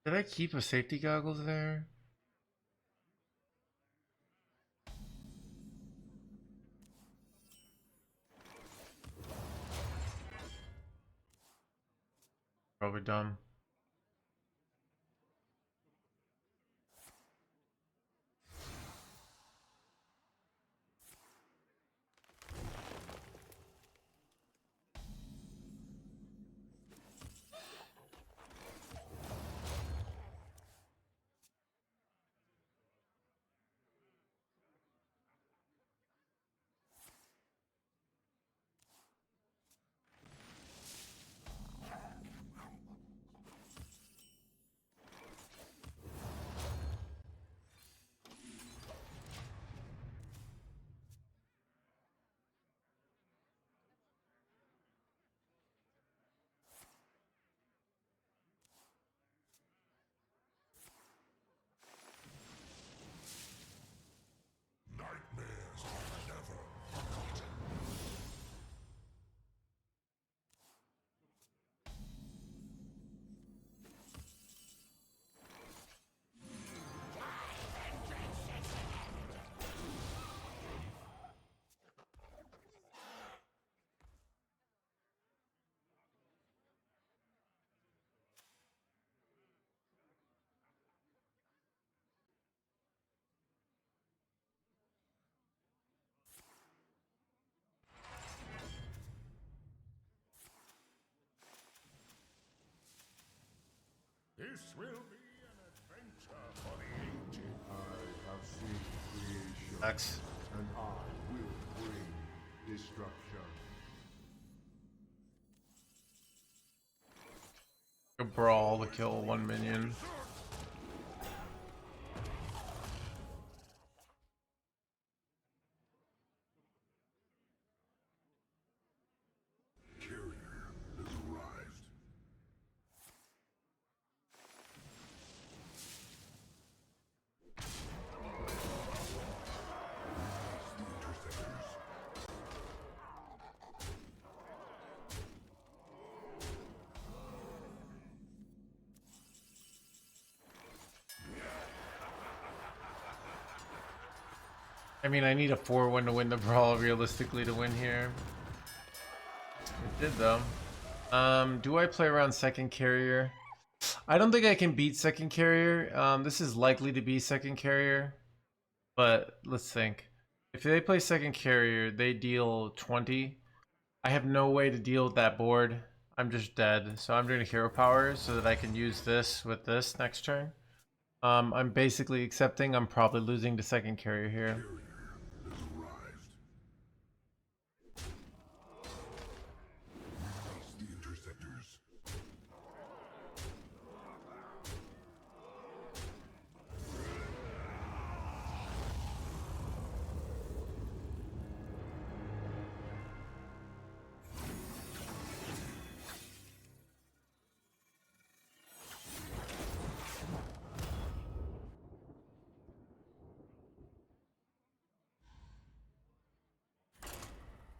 Did I keep a safety goggles there? Probably dumb. Nightmares are never forgotten. This will be an adventure for the ages. I have seen creation, X. and I will bring destruction. A brawl to kill one minion. Carrier has arrived. The interceptors. I mean, I need a 4-1 to win the brawl realistically to win here. It did though. Do I play around second carrier? I don't think I can beat second carrier. This is likely to be second carrier, but let's think. If they play second carrier, they deal 20. I have no way to deal with that board. I'm just dead. So I'm doing a hero power so that I can use this with this next turn. I'm basically accepting I'm probably losing to second carrier here. Carrier has arrived. Release the interceptors.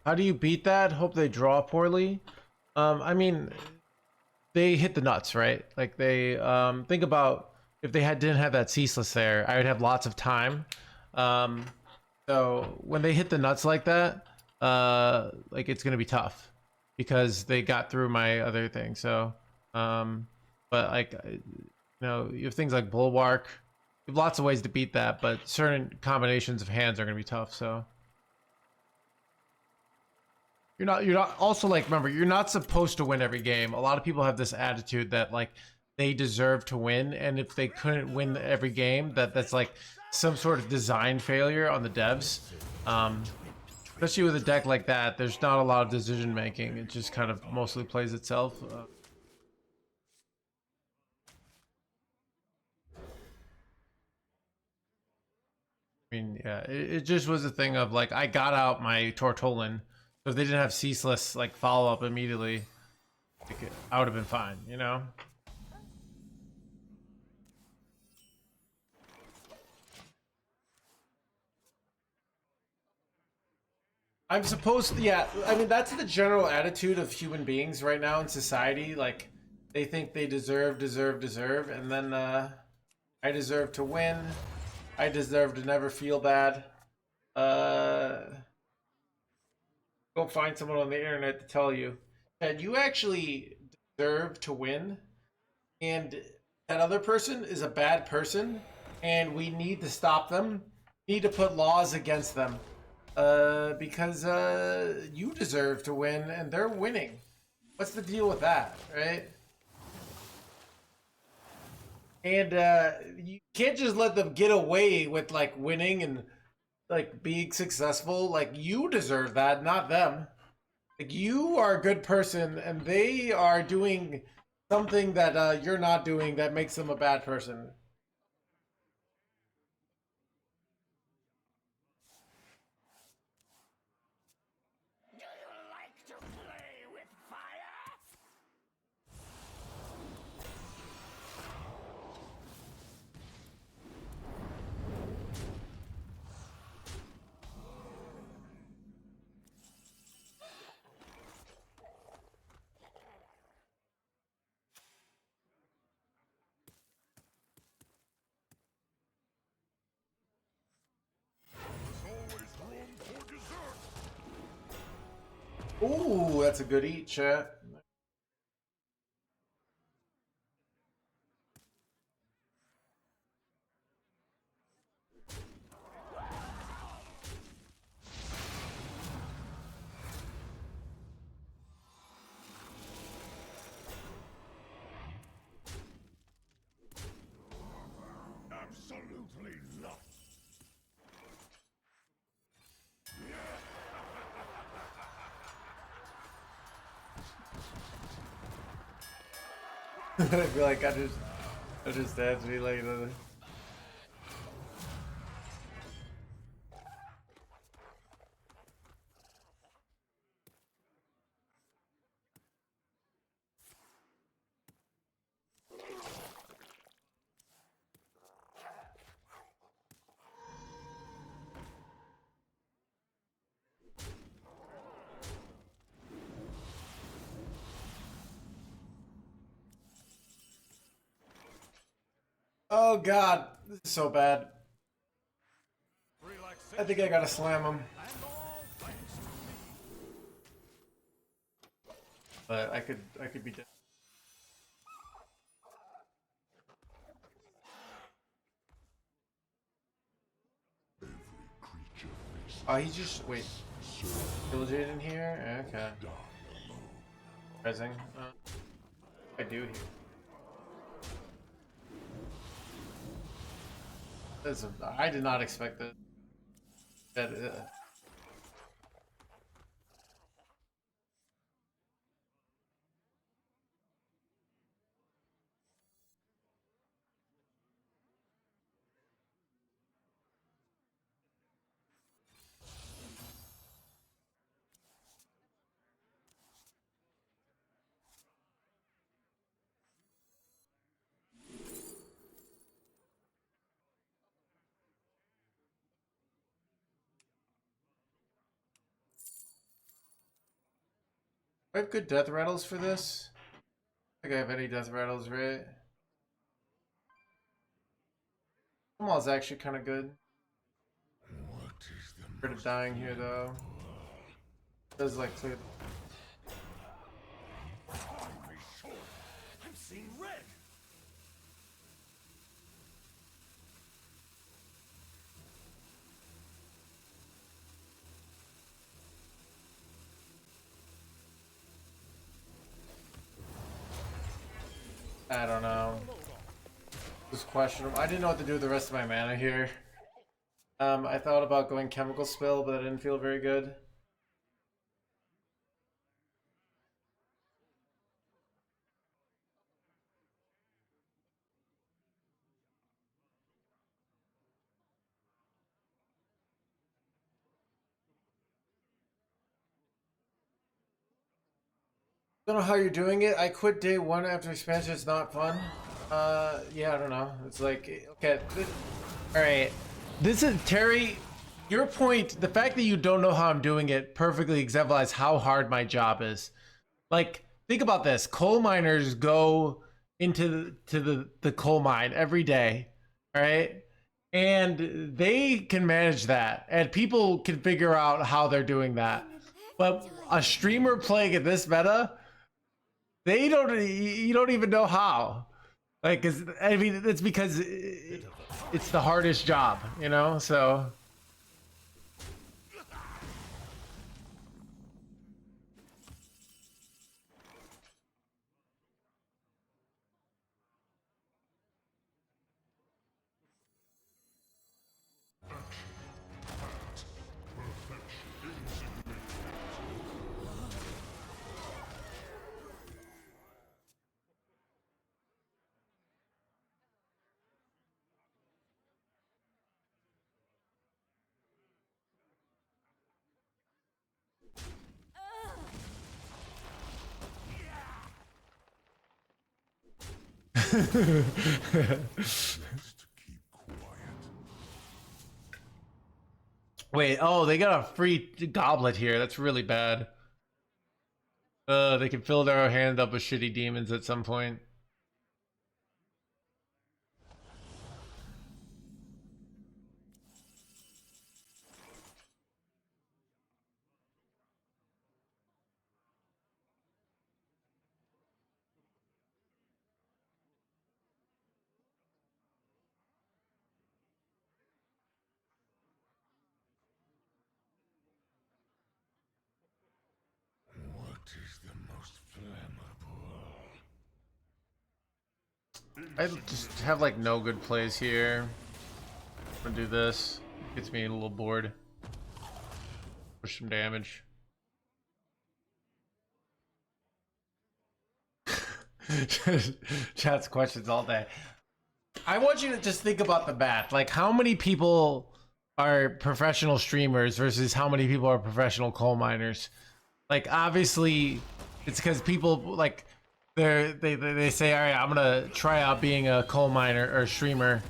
How do you beat that? Hope they draw poorly. I mean, they hit the nuts, right? Like they think about if they didn't have that ceaseless there, I would have lots of time. So when they hit the nuts like that, like it's gonna be tough because they got through my other thing. So, but like you have things like bulwark. You have lots of ways to beat that, but certain combinations of hands are gonna be tough. So. You're not also like, remember, you're not supposed to win every game. A lot of people have this attitude that like they deserve to win, and if they couldn't win every game, that's like some sort of design failure on the devs. Especially with a deck like that, there's not a lot of decision making. It just kind of mostly plays itself. I mean, yeah, it just was a thing of like I got out my Tortolan, so if they didn't have ceaseless like follow up immediately, like, I would have been fine, you know. I'm supposed to, yeah. I mean, that's the general attitude of human beings right now in society. Like, they think they deserve, and then I deserve to win. I deserve to never feel bad. Uh, Go find someone on the internet to tell you that you actually deserve to win, and that other person is a bad person, and we need to stop them. We need to put laws against them. Because you deserve to win and they're winning. What's the deal with that, right? And you can't just let them get away with like winning and like being successful. Like you deserve that, not them. Like you are a good person and they are doing something that you're not doing that makes them a bad person. Do you like to play with fire? Ooh, that's a good eat, chat. Absolutely not. I feel like I just had to be like. Oh god, this is so bad. I think I gotta slam him. But I could be dead. Every creature faces Oh, he just wait. Pillaged in here? Okay. die alone. Rising. I do here. I did not expect that. I have good death rattles for this. I think I have any death rattles, right? Kamal's actually kind of good. What is the Rid of dying here though. Does like clear. I'm seeing red. I don't know. was questionable. I didn't know what to do with the rest of my mana here. I thought about going chemical spill, but I didn't feel very good. Don't know how you're doing it. I quit day one after expansion. It's not fun. Yeah, I don't know. It's like, okay, all right. This is Terry. Your point, the fact that you don't know how I'm doing it, perfectly exemplifies how hard my job is. Like, think about this: coal miners go into the coal mine every day, all right, and they can manage that, and people can figure out how they're doing that. But a streamer playing at this meta, they don't. You don't even know how. Like, I mean, it's because it's the hardest job, you know. So. Wait, oh, they got a free goblet here. That's really bad. They can fill their hand up with shitty demons at some point. What is the most flammable? I just have like no good plays here. I'm gonna do this. Gets me a little bored. Push some damage. Chat's questions all day. I want you to just think about the math. Like, how many people are professional streamers versus how many people are professional coal miners? Like, obviously, it's because people like they say, all right, I'm gonna try out being a coal miner or streamer,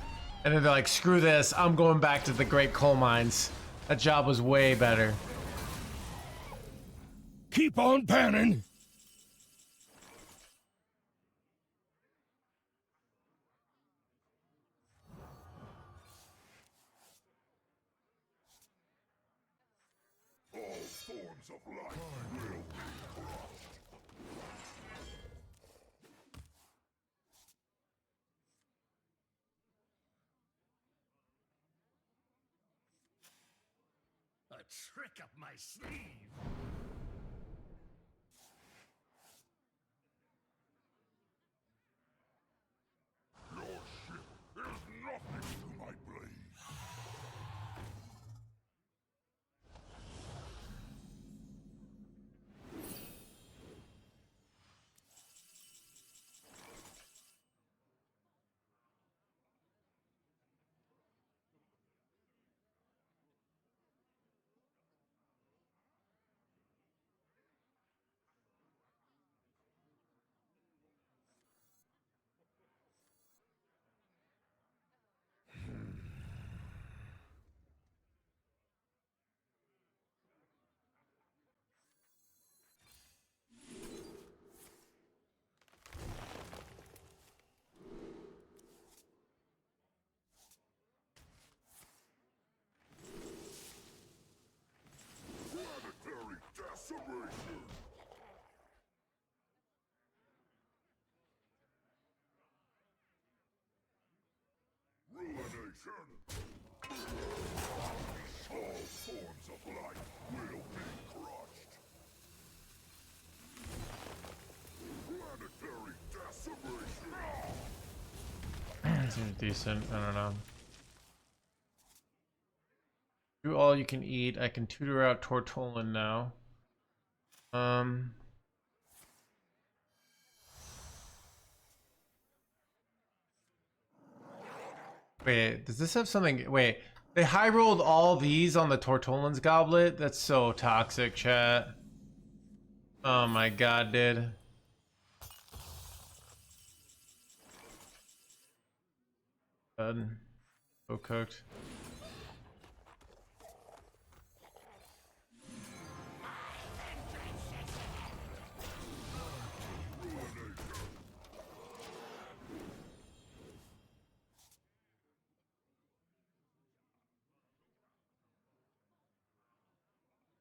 and then they're like, screw this, I'm going back to the great coal mines. That job was way better. Keep on panning. All forms of life will be crushed. A trick up my sleeve. Your ship is nothing to my blade. Planetary decimation! Ruination! All forms of life will be crushed. Planetary decimation! Seems decent. I don't know. Do all you can eat. I can tutor out Tortolan now. Wait, does this have something? Wait, they high rolled all these on the Tortolan's goblet? That's so toxic, chat. Oh my god, dude. Done. So cooked.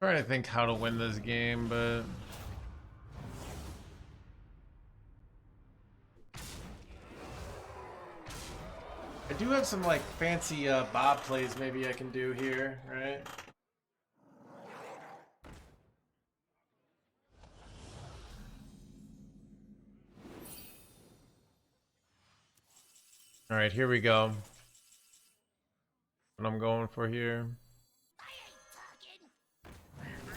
Trying to think how to win this game, but I do have some like fancy bob plays maybe I can do here, right? All right, here we go. What I'm going for here. I ain't talking. I ain't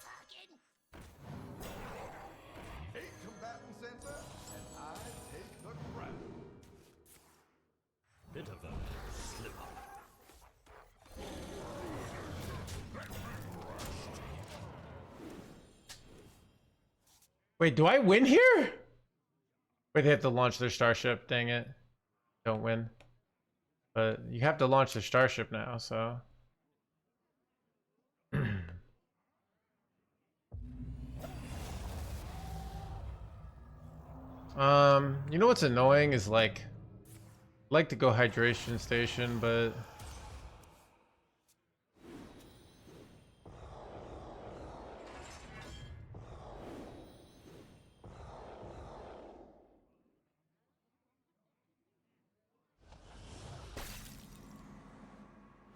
talking. 8 combatants enter, and I take the crown. Bit of a slip up. Wait, do I win here? Wait, they have to launch their starship. Dang it. Don't win. But you have to launch their starship now, so. You know what's annoying is like, I'd like to go hydration station, but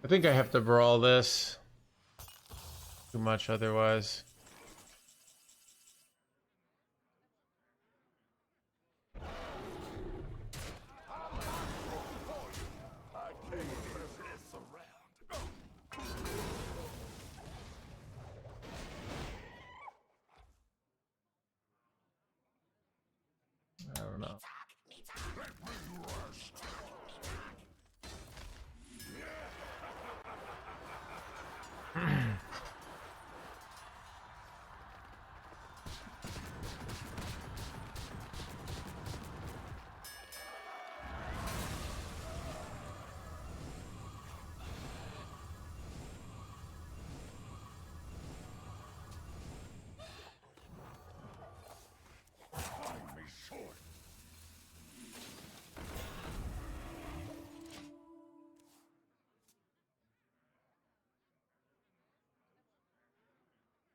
I think I have to brawl this. Too much otherwise. I don't know.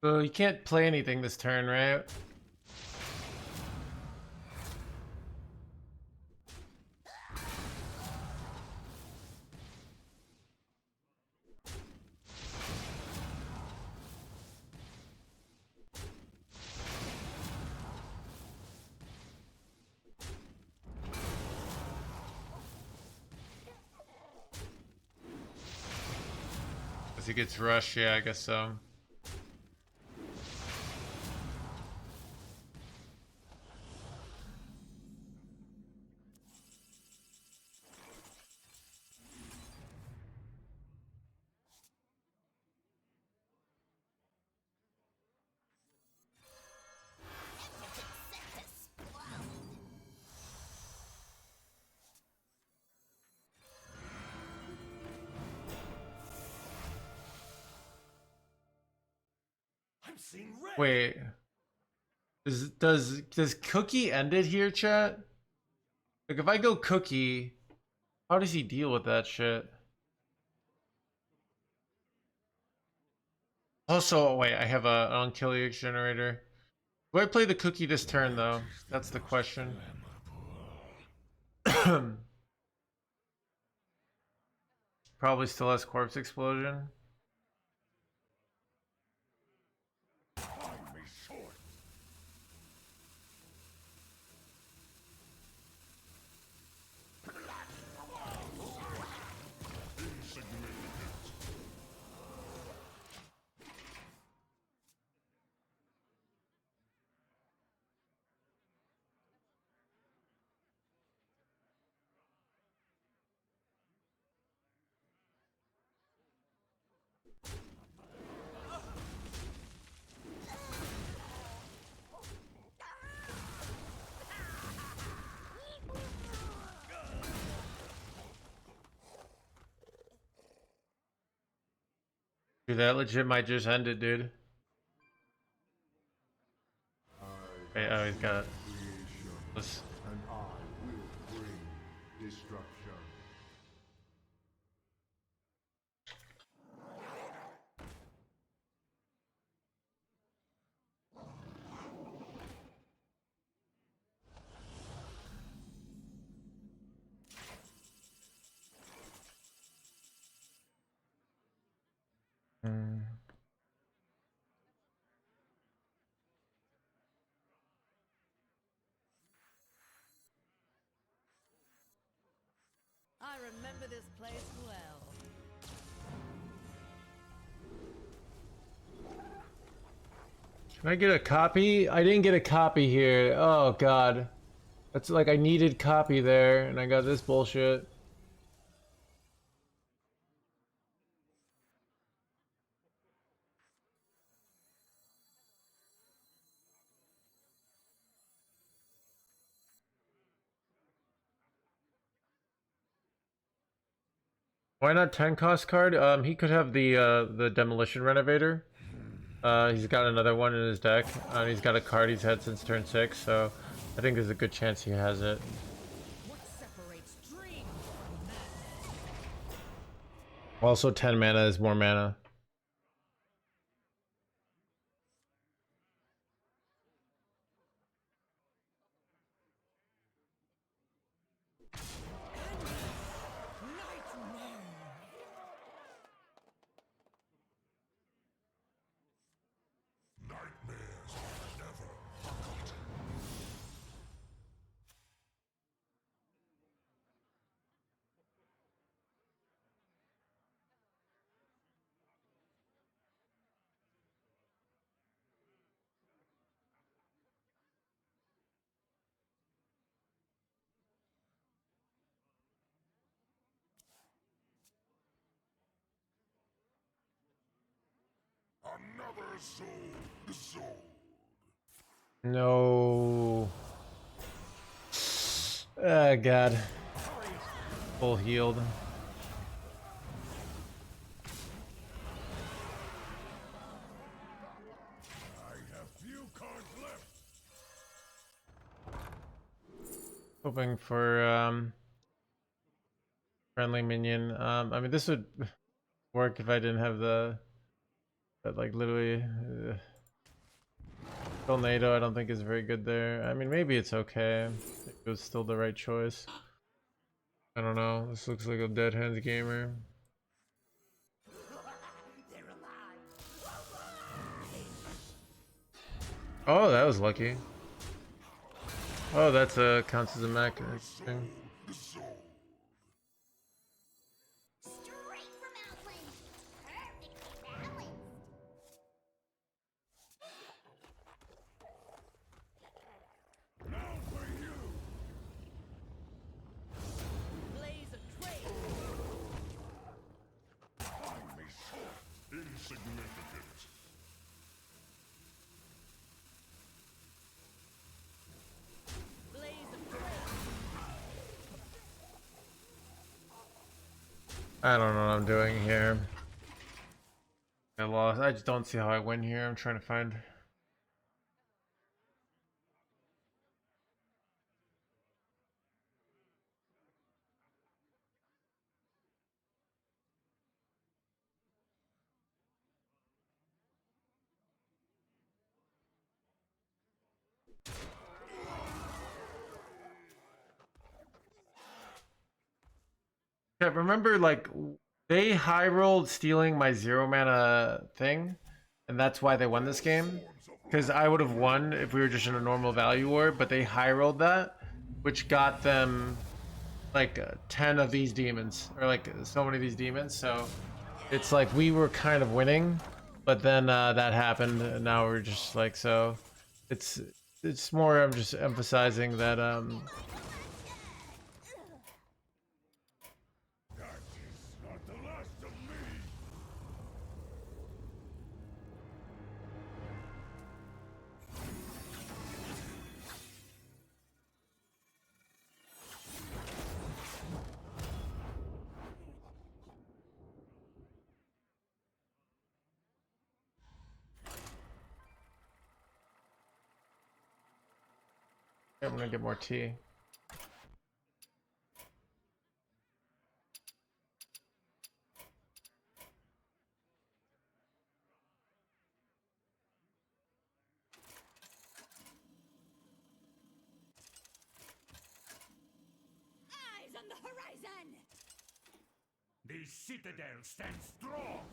So you can't play anything this turn, right? If he gets rushed, yeah, I guess so. I'm seeing red. Wait. Does Cookie end it here, chat? Like if I go Cookie, how does he deal with that shit? Also, wait, I have an Unkill generator. Do I play the Cookie this turn though? That's the question. Probably still has Corpse Explosion. Dude, that legit might just end it, dude. Hey, oh, he's got it. Creation, Let's... and I will bring destruction. Mm. I remember this place well. Can I get a copy? I didn't get a copy here. Oh god. That's like I needed copy there, and I got this bullshit. Why not 10 cost card? He could have the demolition renovator. He's got another one in his deck, and he's got a card he's had since turn 6, so I think there's a good chance he has it. What separates dream from madness? Also, 10 mana is more mana. Nightmares are never forgotten. Another soul dissolved. No. Ah, god. Full healed. I have few cards left. Hoping for friendly minion. I mean, this would work if I didn't have the that like literally tornado. I don't think is very good there. I mean, maybe it's okay. It was still the right choice. I don't know. This looks like a dead hands gamer. Oh, that was lucky. Oh, that's a counts as a mech. Interesting. Dissolved. Straight from Outland. Perfectly balanced. Now for you. Blaze a trail. Find me so insignificant. Blaze a trail. I don't know what I'm doing here. I lost. I just don't see how I win here. I'm trying to find. Yeah, remember, like, they high rolled stealing my 0 mana thing, and that's why they won this game. Because I would have won if we were just in a normal value war, but they high rolled that, which got them like 10 of these demons, or like so many of these demons. So it's like we were kind of winning, but then that happened, and now we're just like, so it's more. I'm just emphasizing that That is not the last of me. I'm gonna get more tea. Eyes on the horizon! The citadel stands strong.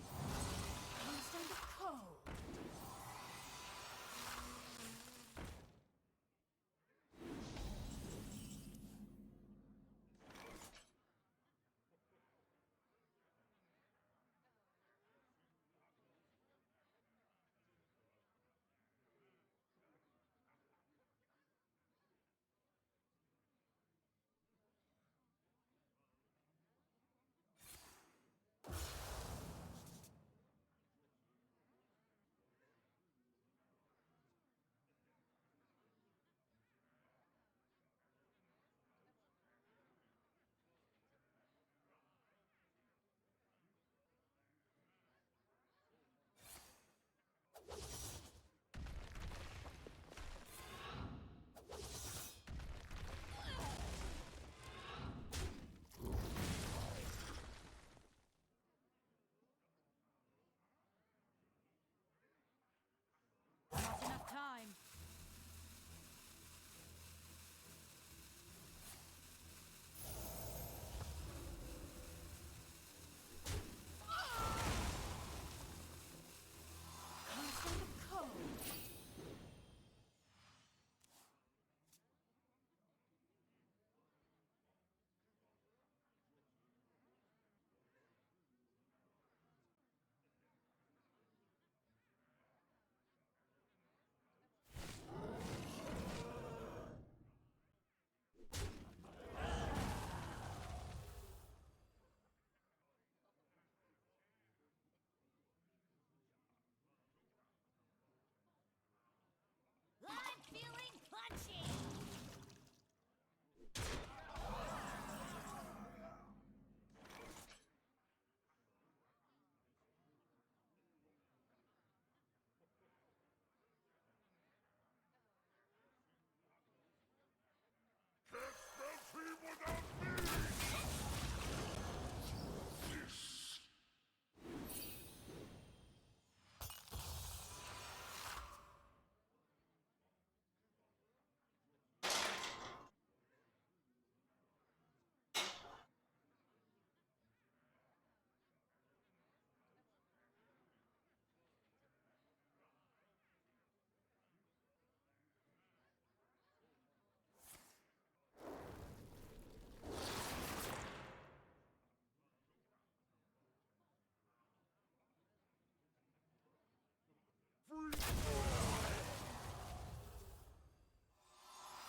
Constant cold. Not enough time. Constant cold. I'm feeling punchy! Can't spell team without me! This.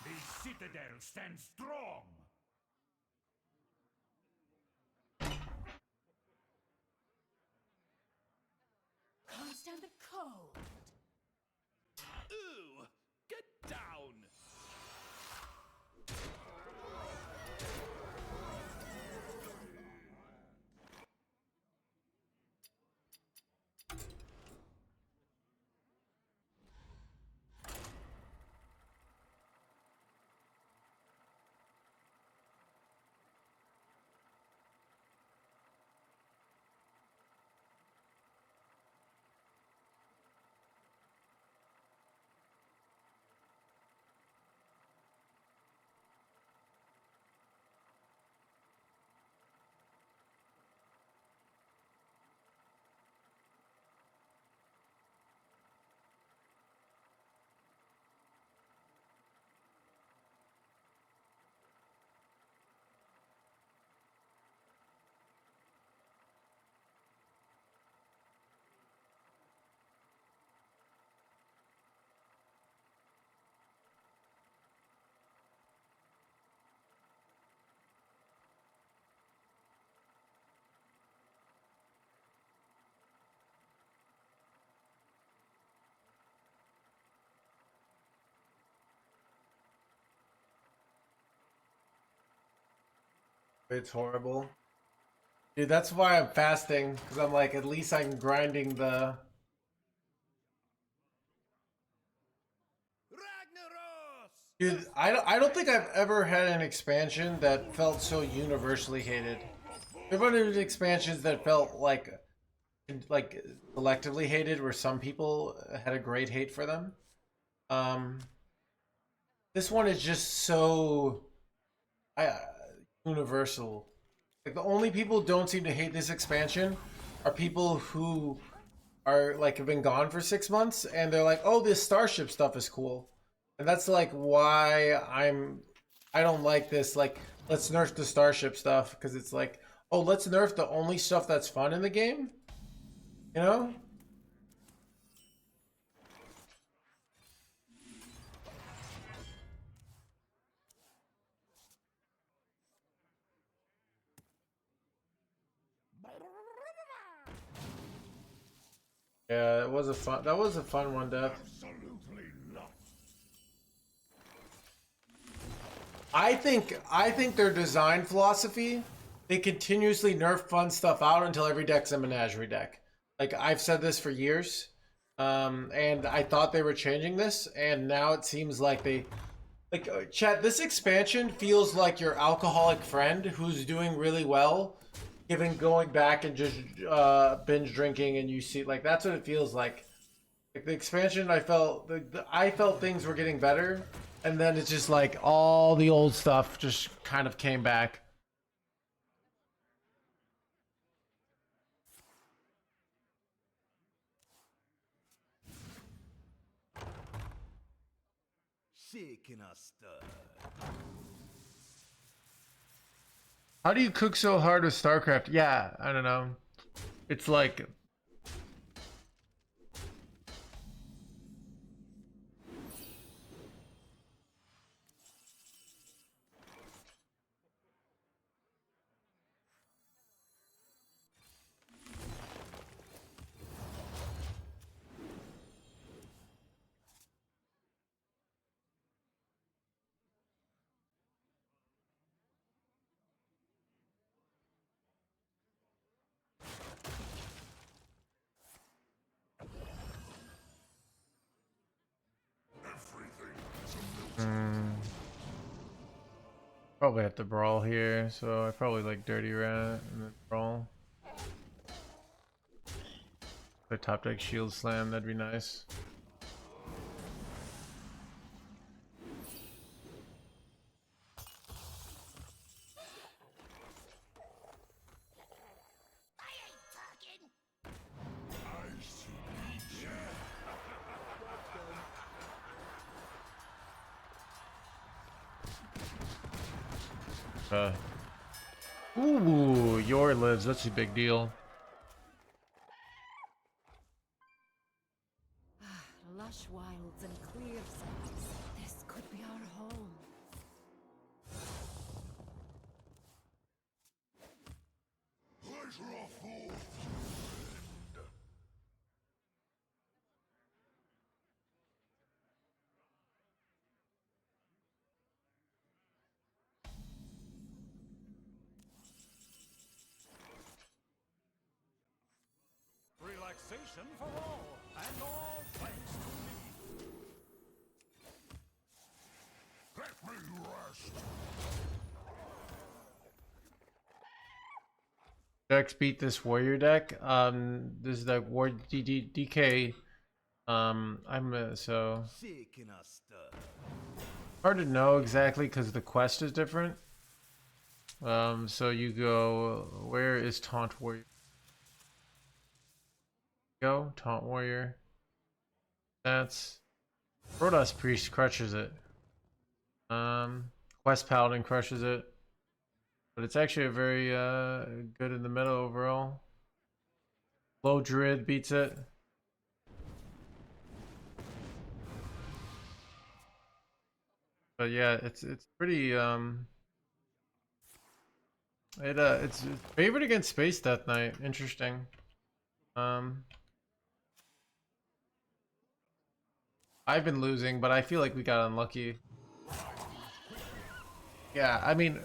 The citadel stands strong. Constant cold. Ooh, get down. It's horrible. Dude, that's why I'm fasting, because I'm like, at least I'm grinding the... Ragnaros! Dude, I don't think I've ever had an expansion that felt so universally hated. There have been expansions that felt like selectively hated, where some people had a great hate for them. Um, this one is just so I universal. Like the only people who don't seem to hate this expansion are people who are like have been gone for 6 months and they're like, oh, this starship stuff is cool. And that's like why I don't like this. Like, let's nerf the starship stuff because it's like, oh, let's nerf the only stuff that's fun in the game. You know? Yeah, it was a fun. That was a fun one, Dev. Absolutely not. I think their design philosophy, they continuously nerf fun stuff out until every deck's a menagerie deck. Like I've said this for years, and I thought they were changing this, and now it seems like they like chat. This expansion feels like your alcoholic friend who's doing really well, going back and just binge drinking, and you see like that's what it feels like. Like the expansion, I felt things were getting better, and then it's just like all the old stuff just kind of came back. Shaking a stud. How do you cook so hard with StarCraft? Yeah, I don't know. It's like probably have to brawl here, so I probably like Dirty Rat and then brawl. The top deck shield slam, that'd be nice. Ooh, your lives, that's a big deal. Lush wilds and clear skies. This could be our home. Pleasure of fool. Relaxation for all, and all thanks to me. Let me rest. Decks beat this warrior deck. This is the war DK. So Shaking a stud. hard to know exactly because the quest is different. So you go, where is Taunt Warrior? Go, Taunt Warrior. That's Protoss Priest crushes it. Quest Paladin crushes it. But it's actually a very good in the meta overall. Low Druid beats it. But yeah, it's pretty it's favored against Space Death Knight. Interesting. I've been losing, but I feel like we got unlucky. Yeah, I mean,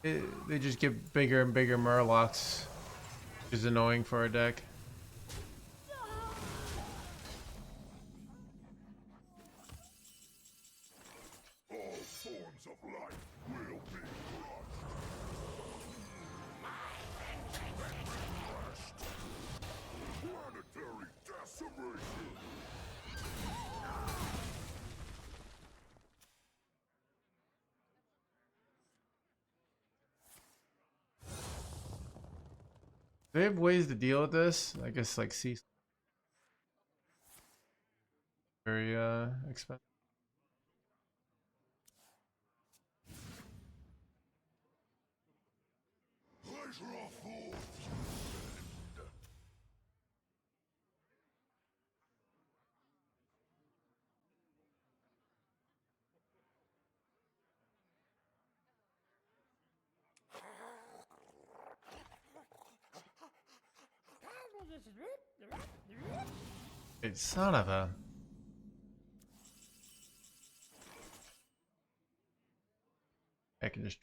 they just get bigger and bigger Murlocs, which is annoying for our deck. Do they have ways to deal with this? I guess like C. Very expensive. Pleasure of fools. Wait, son of a. I can just.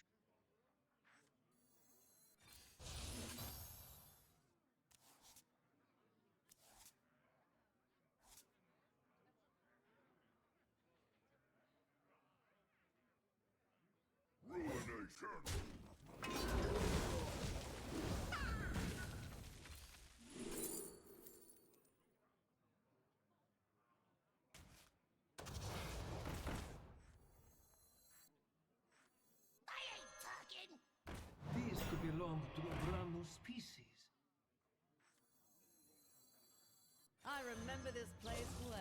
Ruination. I ain't talking. These could belong to a brand new species. I remember this place well.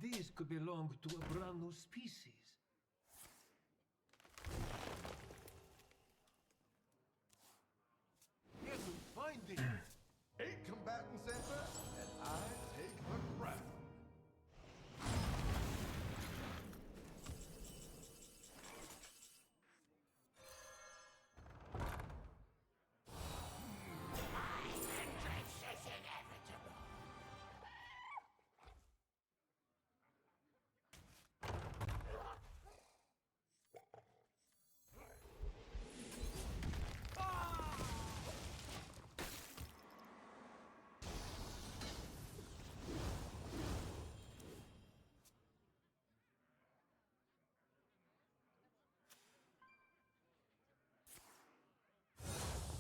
These could belong to a brand new species. Here's some finding. 8 combatants enter, and I take the crown.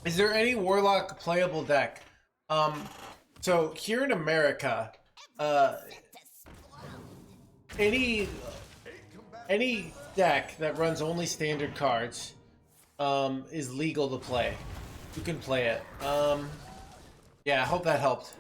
Is there any Warlock playable deck? So here in America, any any deck that runs only standard cards, is legal to play. You can play it. Yeah, I hope that helped.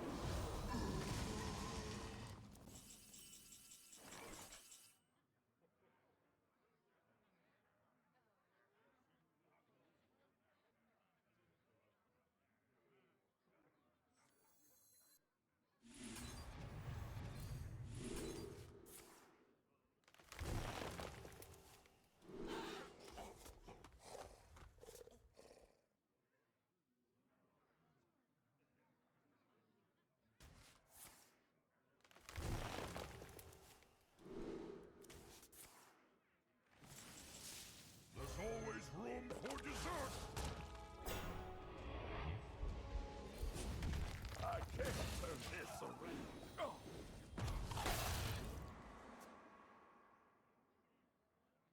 There's always room for dessert. I can't turn this around. Oh.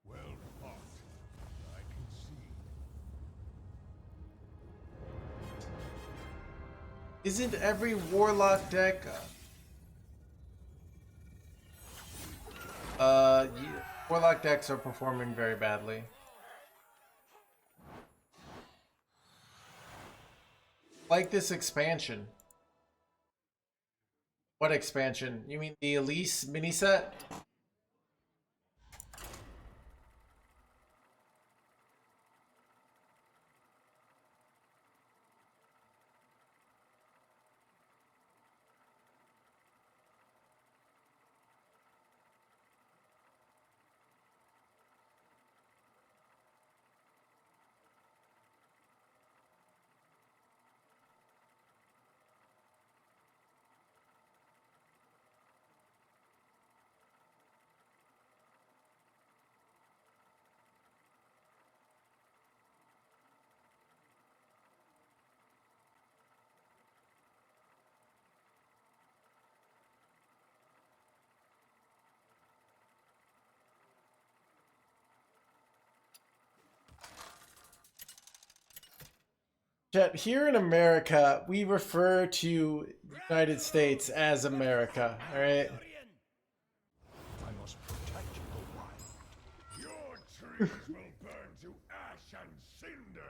Well fought. I can see. Isn't every Warlock deck? Warlock decks are performing very badly. Like this expansion. What expansion? You mean the Elise mini set? Chat, here in America, we refer to United States as America, alright? I must protect the wild. Your trees will burn to ash and cinder.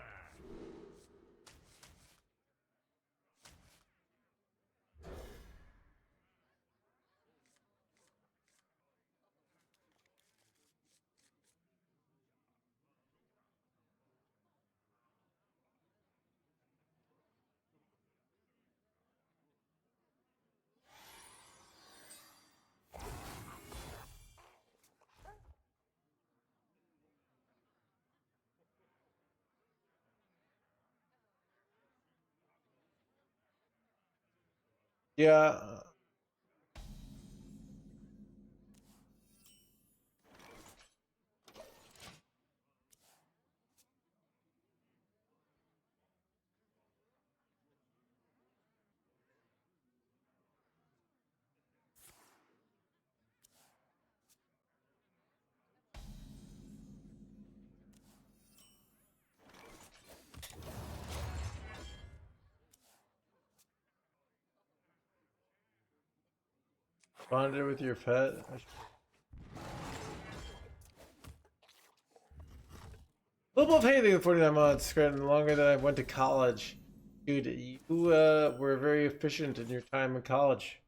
Yeah. Bonded with your pet. Global Payday with 49 months, granted longer than I went to college. Dude, you were very efficient in your time in college.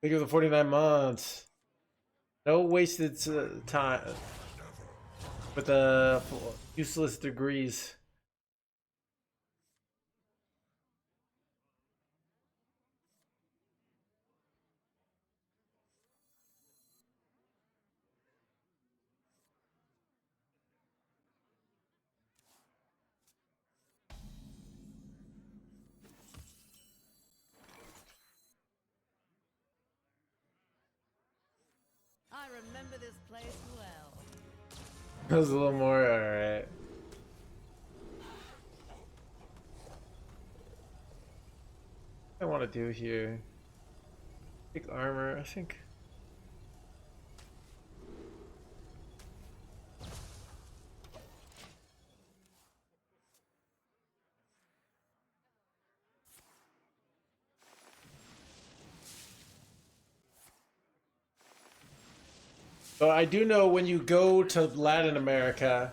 Think of the 49 months. No wasted time with the useless degrees. I remember this place well. That was a little more alright. What I want to do here. Take armor, I think. So I do know when you go to Latin America,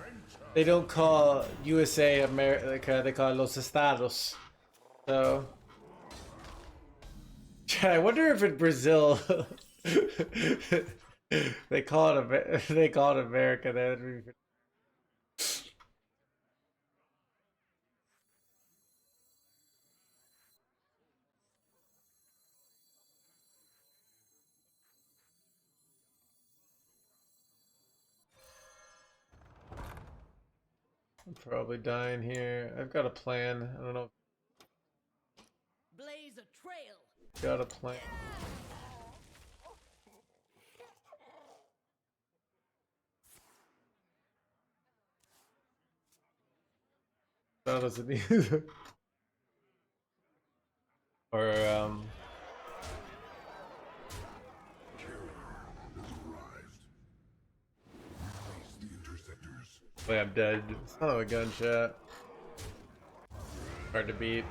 they don't call USA America, they call it Los Estados. So I wonder if in Brazil they call it they call it America. That would be... I'm probably dying here. I've got a plan. I don't know. Blaze a trail. Got a plan. That doesn't either. Or The interceptors. wait, I'm dead. Son of a gunshot. Hard to beat.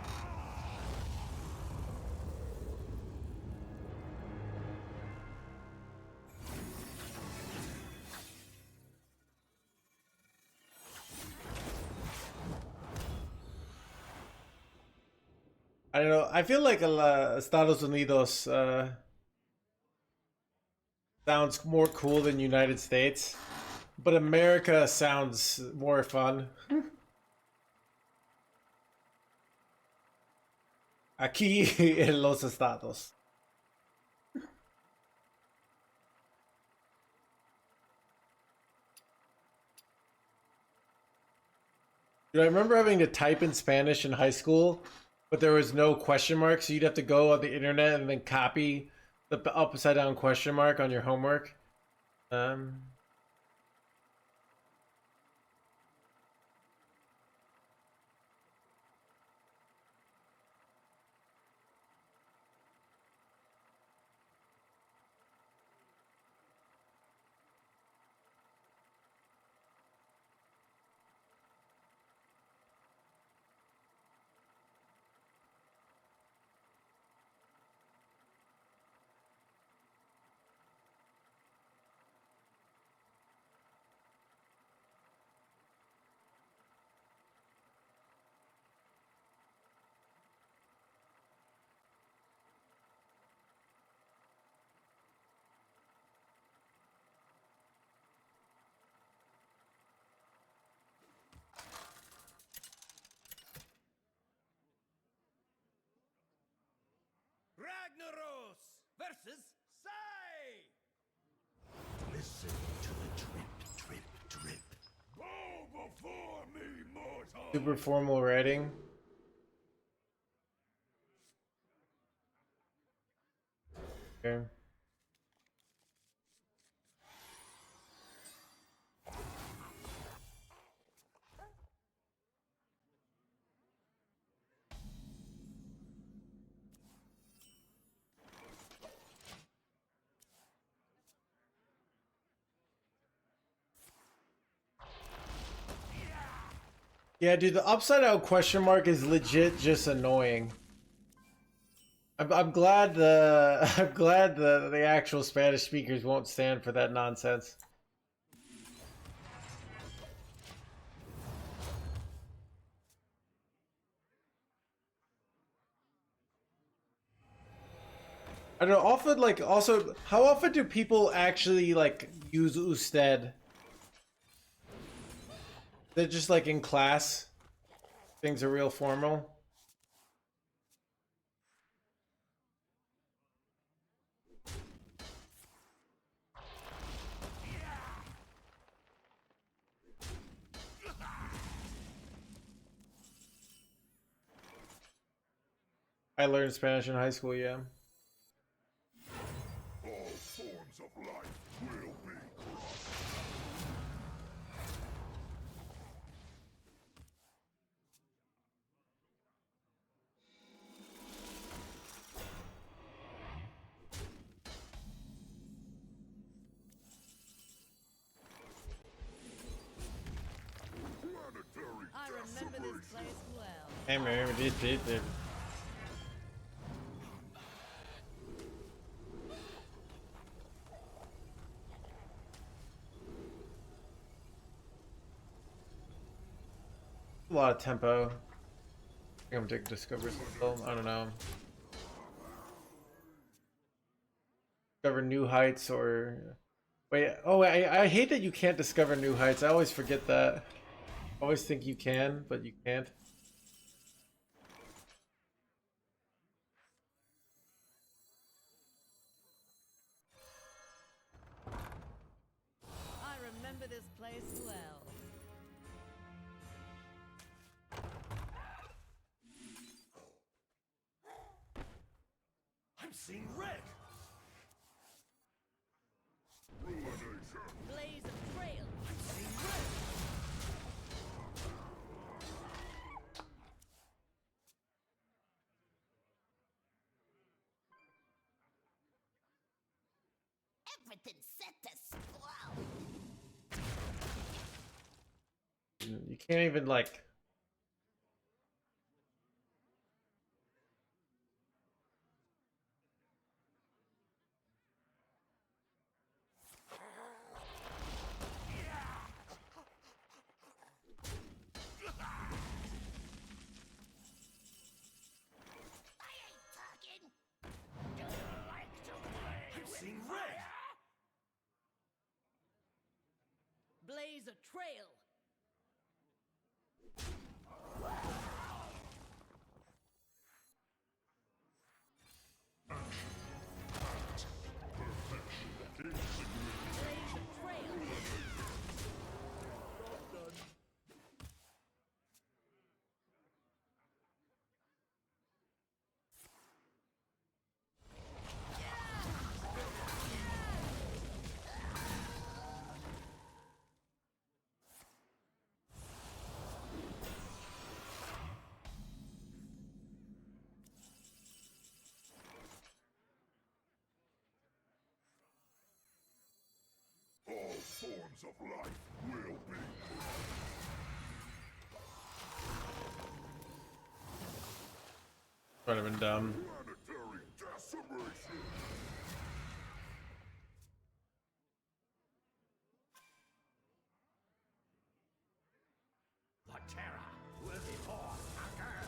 I don't know. I feel like Estados Unidos sounds more cool than United States, but America sounds more fun. Aquí en los Estados. Dude, I remember having to type in Spanish in high school, but there was no question mark, so you'd have to go on the internet and then copy the upside down question mark on your homework. curses? Say! Listen to the drip, drip, drip. Bow before me, mortal! Super formal writing. Okay. Yeah, dude, the upside out question mark is legit just annoying. I'm glad the I'm glad the actual Spanish speakers won't stand for that nonsense. I don't know, often like also how often do people actually like use usted? They're just like in class. Things are real formal. I learned Spanish in high school, yeah. All forms of life will be crushed. Planetary I remember this decimation. place well. Hey man, dude. A lot of tempo. I think I'm taking Discover still. I don't know. Discover new heights or wait. Oh, I hate that you can't discover new heights. I always forget that. I always think you can, but you can't. I remember this place well. I'm seeing red! Ruination. Blaze a trail. I'm seeing red! Everything's set to squall. You can't even like. I ain't talking. Do you like to play I'm with seeing red! fire? Blaze a trail. Blaze a trail. All forms of life will be crushed. Would have been dumb. Planetary decimation. The terror will be born again!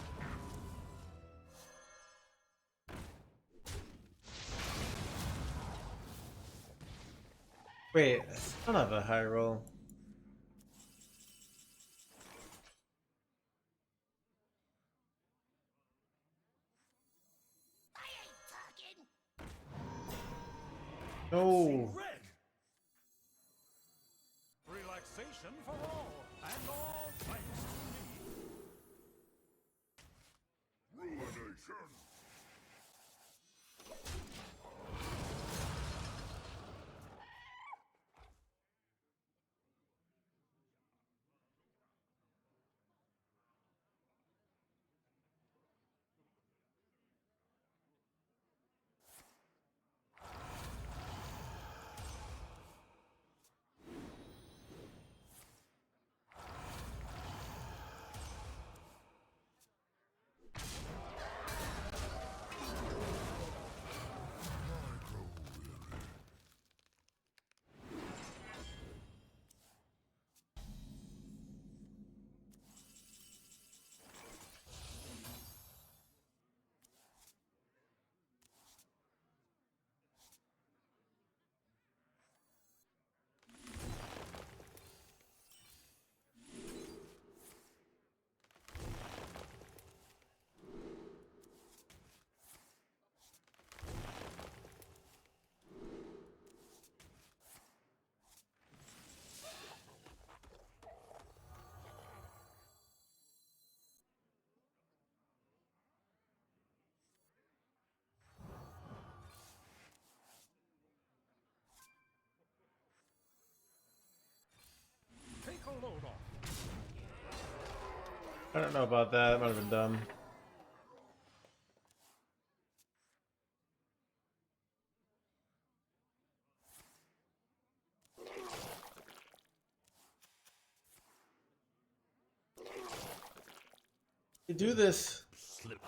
Wait, I don't have a high roll. I ain't talking. No. Red. Relaxation for all, and all thanks to me. Ruination. Take a load off. I don't know about that. That might have been dumb. You do this. Slip.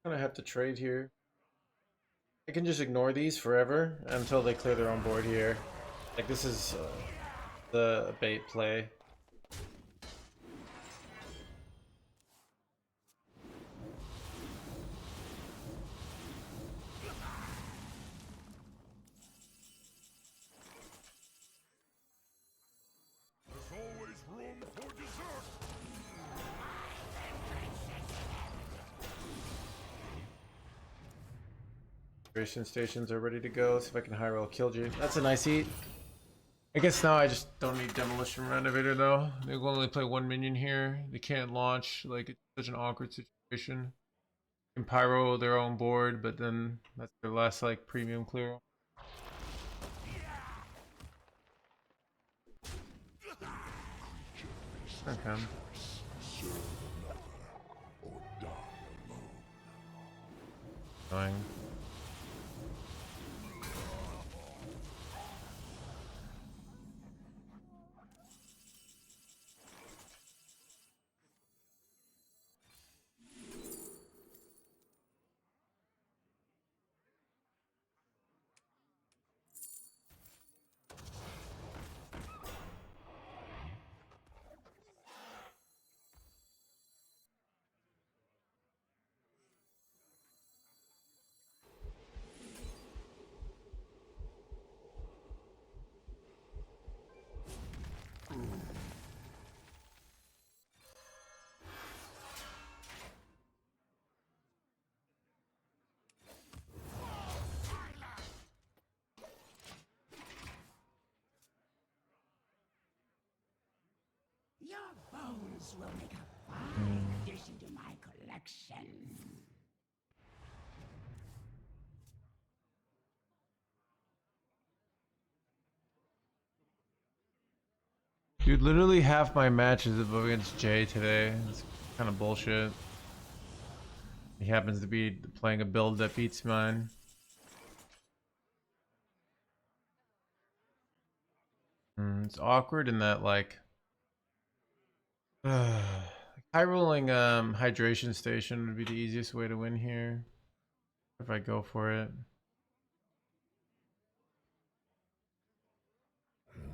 I'm gonna have to trade here. I can just ignore these forever until they clear their own board here. Like this is the bait play. There's always room for dessert. Hydration stations are ready to go. See if I can high roll Killjoy. That's a nice eat. I guess now I just don't need Demolition Renovator though. They will only play one minion here. They can't launch. Like it's such an awkward situation. Can pyro their own board, but then that's their last like premium clear. Okay. Or die alone. Annoying. Your bones will make a fine addition to my collection. Dude, literally half my matches above against Jay today. It's kind of bullshit. He happens to be playing a build that beats mine. It's awkward in that like high rolling hydration station would be the easiest way to win here if I go for it.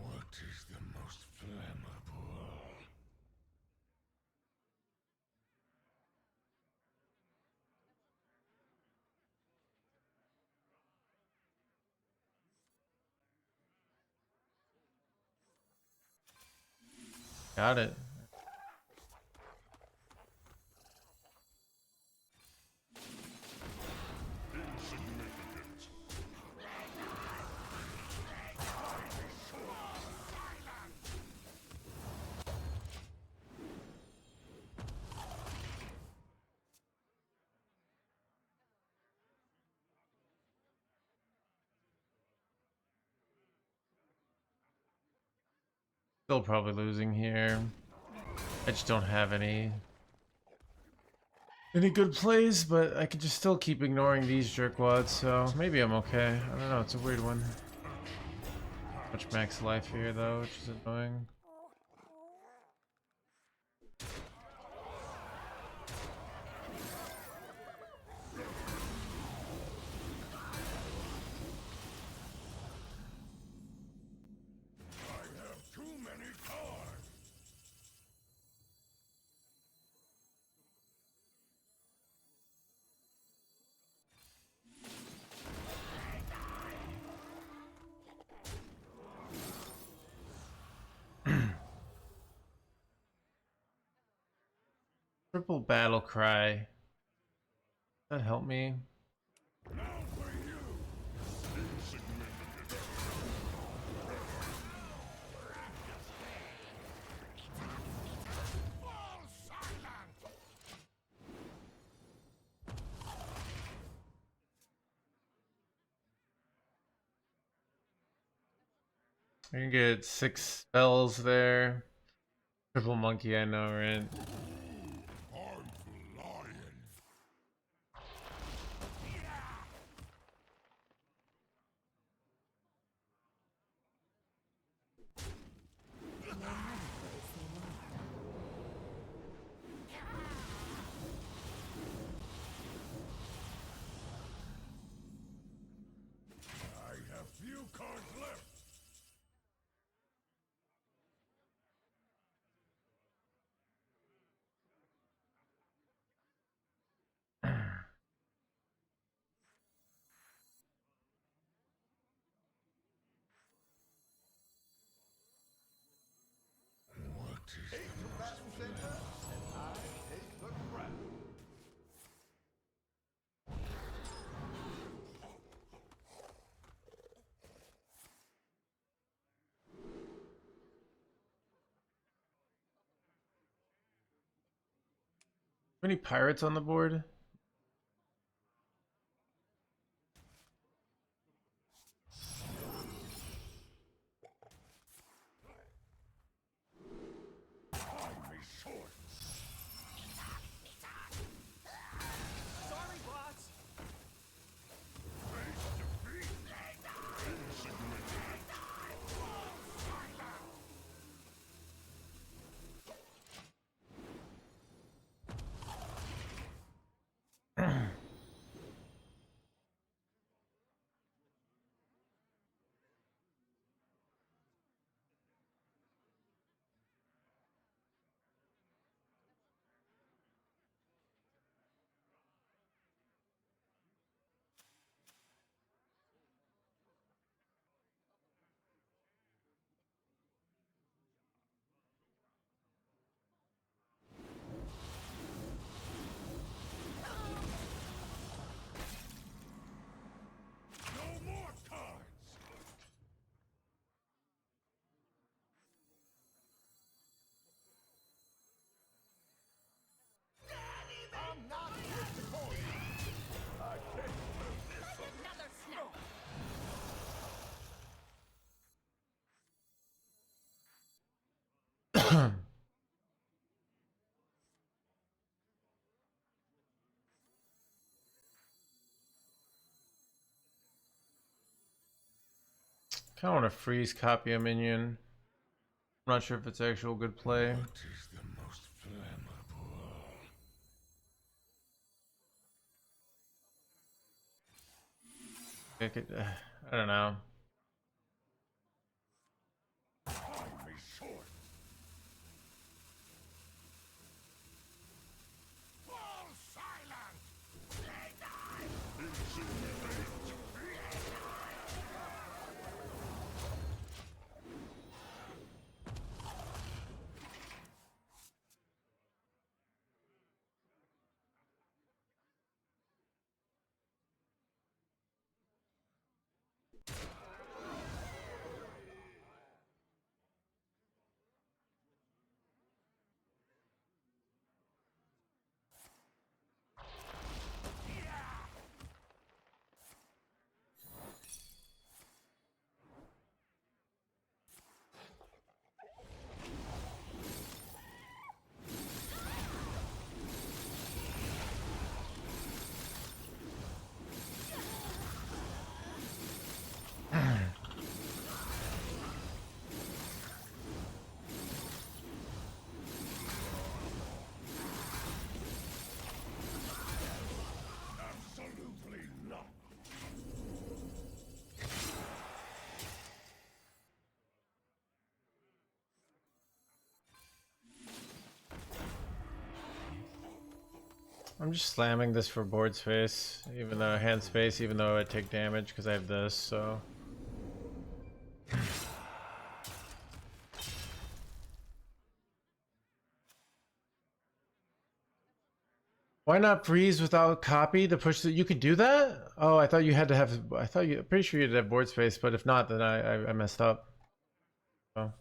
What is the most flammable? Got it. Still probably losing here. I just don't have any good plays, but I can just still keep ignoring these jerkwads, so maybe I'm okay. I don't know, it's a weird one. Much max life here though, which is annoying. I have too many cards. Triple battle cry. That help me? Now for you, insignificant. Fall silent. I can get 6 spells there. Triple monkey, I know, right? I'm flying. I have few cards left. What is the most Any pirates on the board? time is short? Sorry, boss. Face defeat. Insignificant. No more cards. Kinda wanna freeze copy a minion. I'm not sure if it's actual good play. What is the most flammable? I could, I don't know. Time is short. Fall silent. Insignificant. I'm just slamming this for board space, even though hand space, even though I take damage because I have this, so. Why not freeze without copy to push the, you could do that? Oh, I thought you had to have, I thought you, pretty sure you had to have board space, but if not, then I messed up. Oh.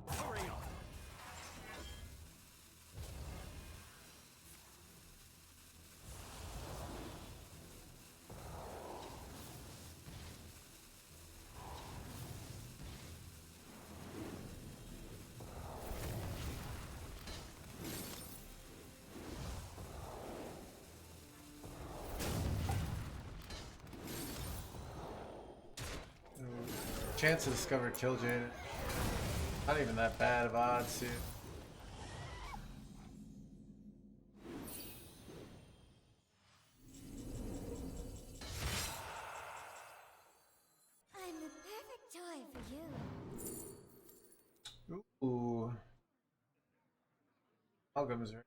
Hurry up! Chance to discover Killjoy. Not even that bad of odds, dude. I'm the perfect toy for you. Ooh. Amalgams are.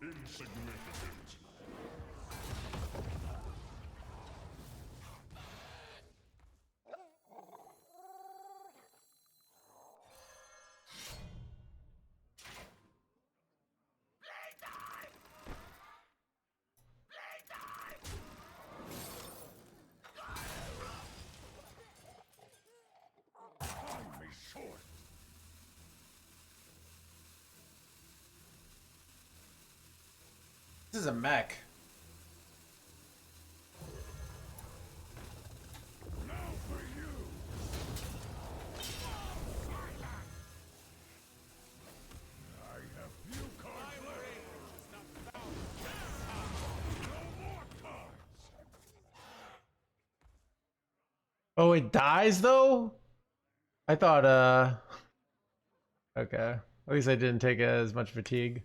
Insignificant. Time me short! This is a mech. Now for you! I have few cards left. No more cards! Oh, it dies though? I thought, okay. At least I didn't take as much fatigue.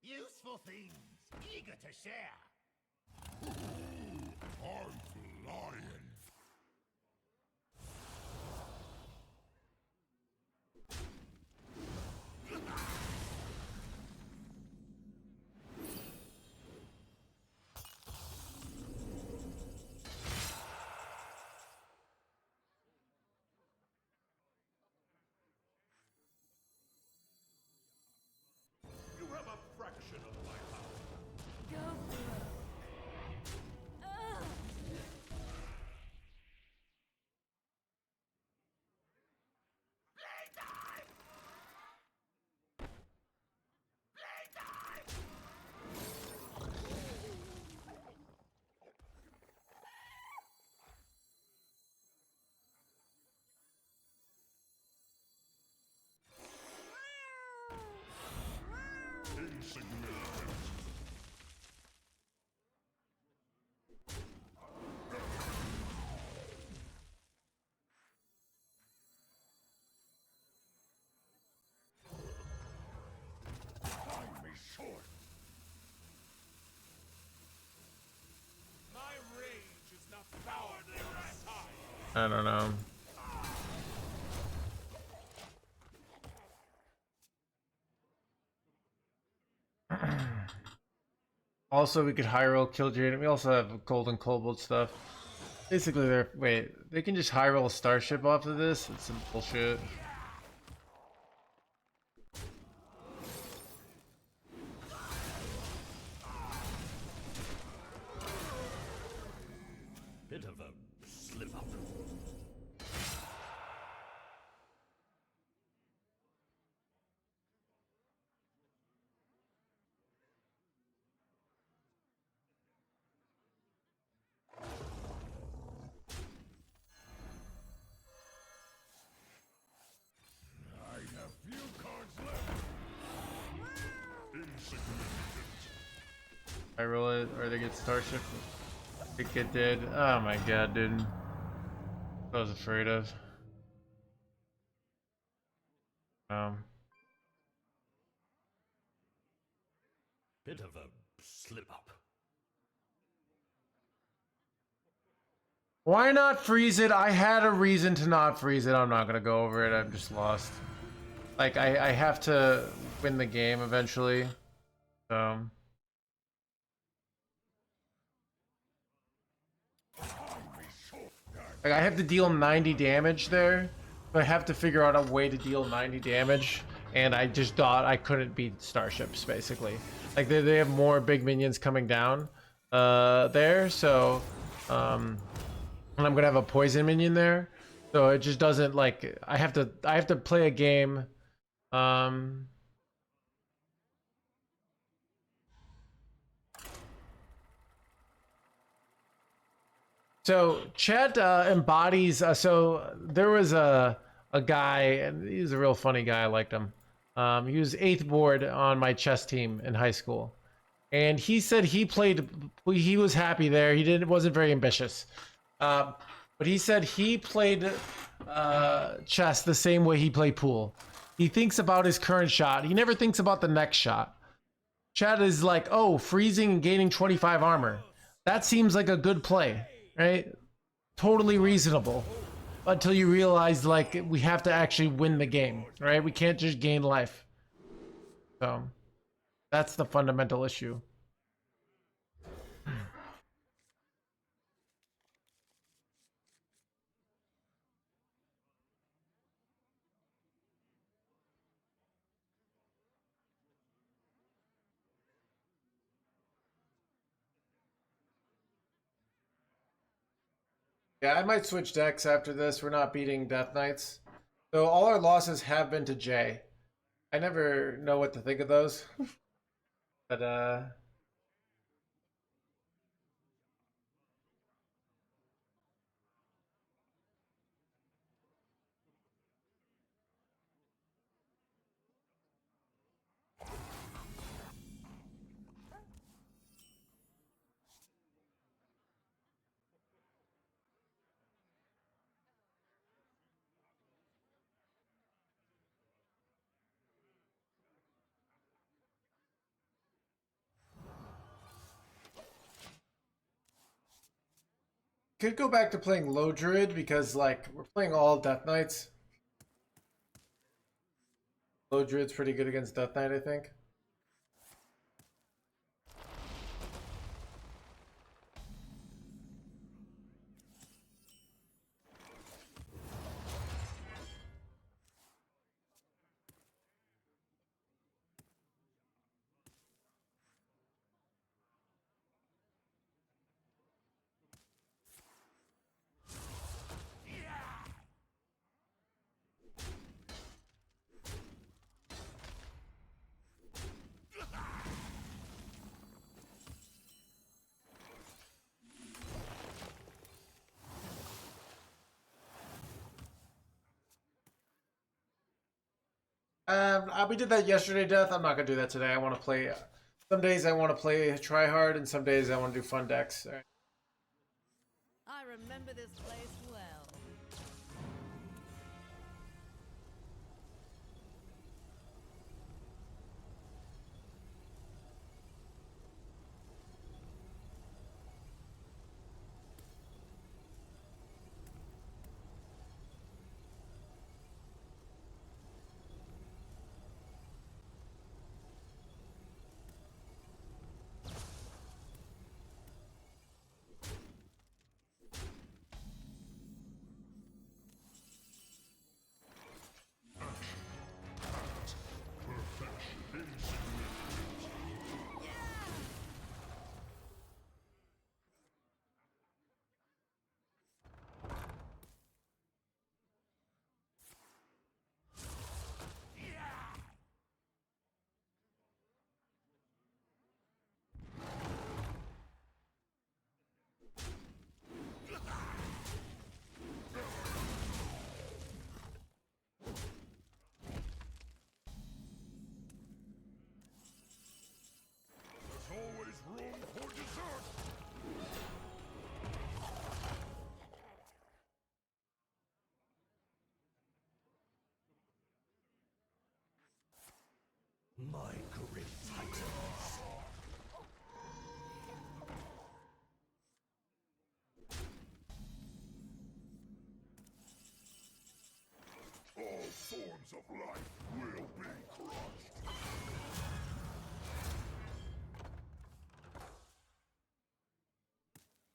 Useful things, eager to share. I'm flying. You have a fraction of my power. Go broke. Ugh. I don't know. Also, we could high roll kill Jaden. We also have gold and cobalt stuff. Basically, they're wait. They can just high roll a starship off of this. It's some bullshit. Bit of a slip up. I have few cards left. Insignificant. I roll it, or they get starship. I think it did. Oh my god, dude. I was afraid of. Bit of a slip up. Why not freeze it? I had a reason to not freeze it. I'm not gonna go over it. I'm just lost. Like I have to win the game eventually. So like I have to deal 90 damage there. But I have to figure out a way to deal 90 damage. And I just thought I couldn't beat starships basically. Like they have more big minions coming down there, so and I'm gonna have a poison minion there. So it just doesn't like I have to play a game. So Chet embodies. So there was a guy, and he was a real funny guy. I liked him. He was 8th board on my chess team in high school, and he said he played. He was happy there. He didn't wasn't very ambitious, but he said he played chess the same way he played pool. He thinks about his current shot. He never thinks about the next shot. Chad is like, oh, freezing and gaining 25 armor. That seems like a good play, right? Totally reasonable. Until you realize, like, we have to actually win the game, right? We can't just gain life. So, that's the fundamental issue. Yeah, I might switch decks after this. We're not beating Death Knights. So all our losses have been to Jay. I never know what to think of those. But could go back to playing low druid because like we're playing all Death Knights. Low druid's pretty good against Death Knight, I think. We did that yesterday, Death. I'm not gonna do that today. I want to play. Some days I want to play try hard, and some days I want to do fun decks. All right. I remember this place well.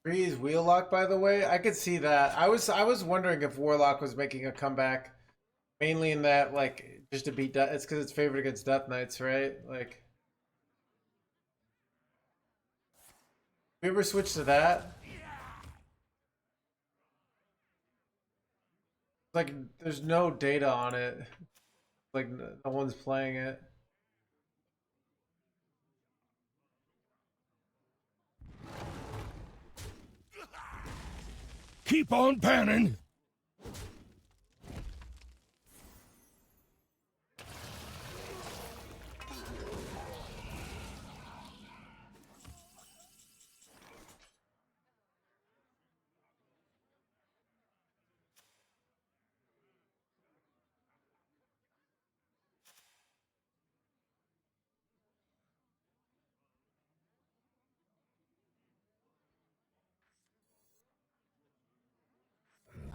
Breeze Wheellock, by the way, I could see that. I was wondering if Warlock was making a comeback, mainly in that like just to beat Death. It's because it's favored against Death Knights, right? Like, we ever switch to that? Like, there's no data on it. Like, no one's playing it. Keep on panning!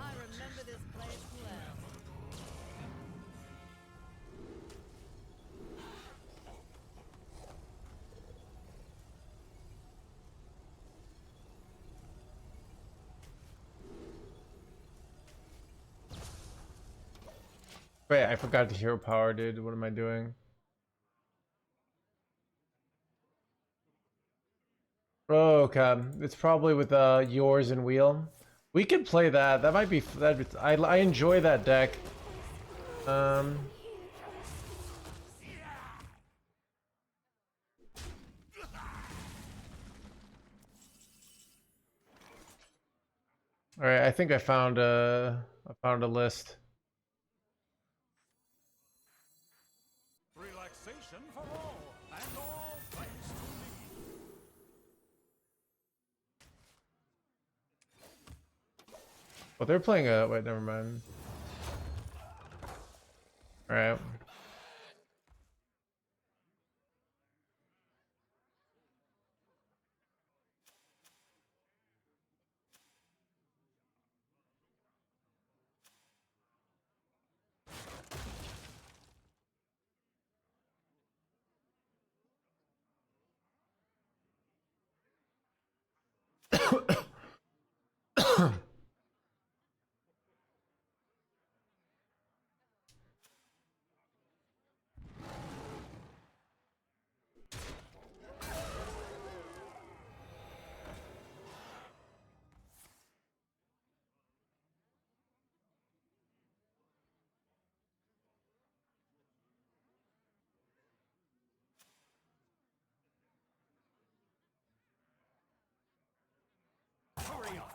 I remember this place well. Wait, I forgot the hero power, dude. What am I doing? Oh, okay. It's probably with yours and wheel. We could play that. That might be that. I enjoy that deck. Um. All right, I think I found a list. Relaxation for all, and all thanks to me. Oh, they're playing a wait. Never mind. All right. Hurry up!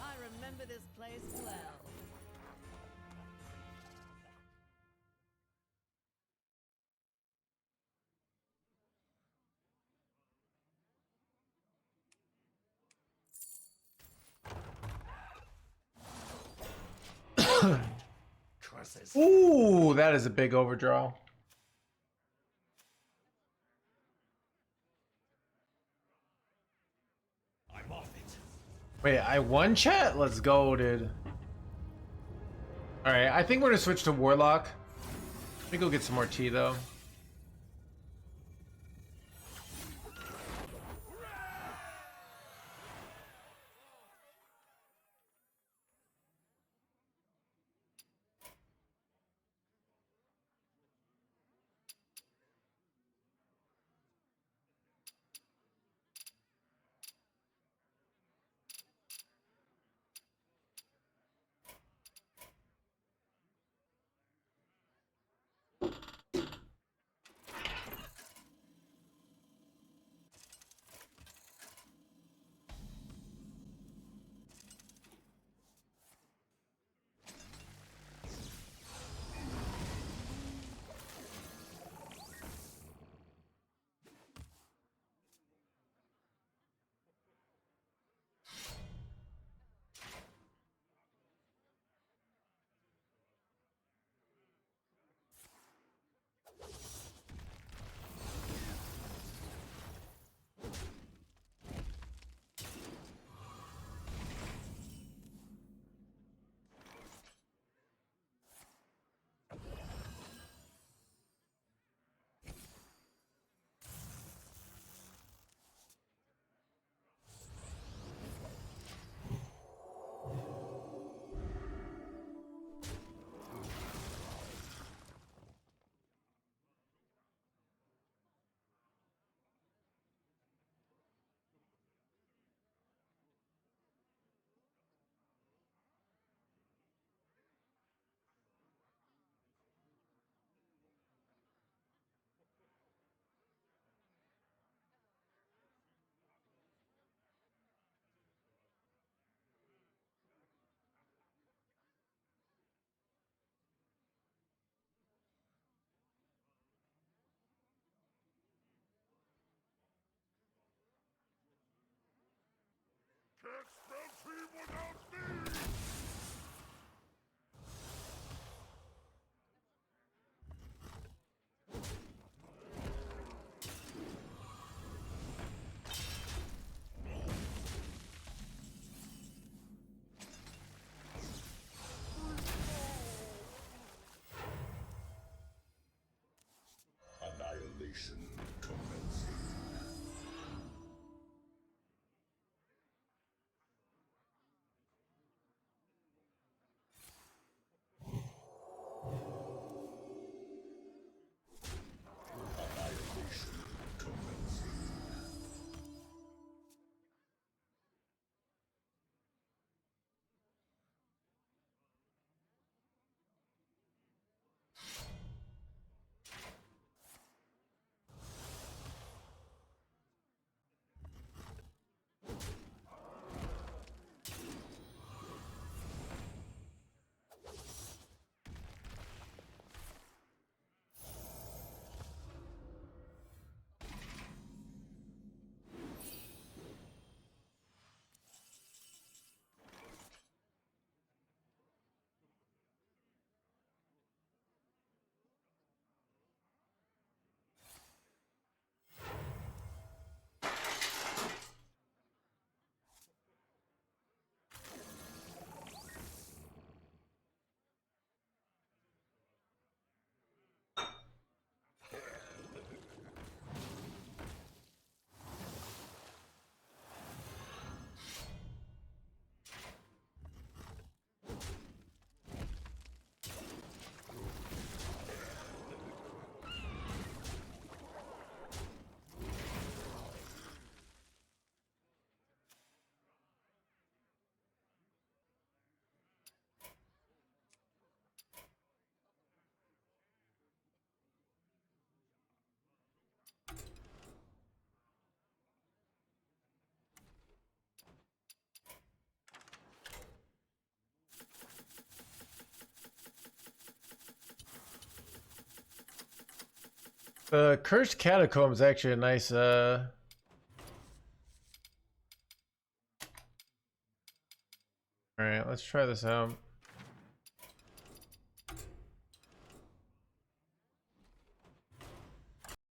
I remember this place well. Curses. Ooh, that is a big overdraw. I'm off it. Wait, I won chat? Let's go, dude. All right, I think we're gonna switch to Warlock. Let me go get some more tea though. Annihilation commencing. Annihilation commencing. The Cursed Catacomb is actually a nice Alright, let's try this out.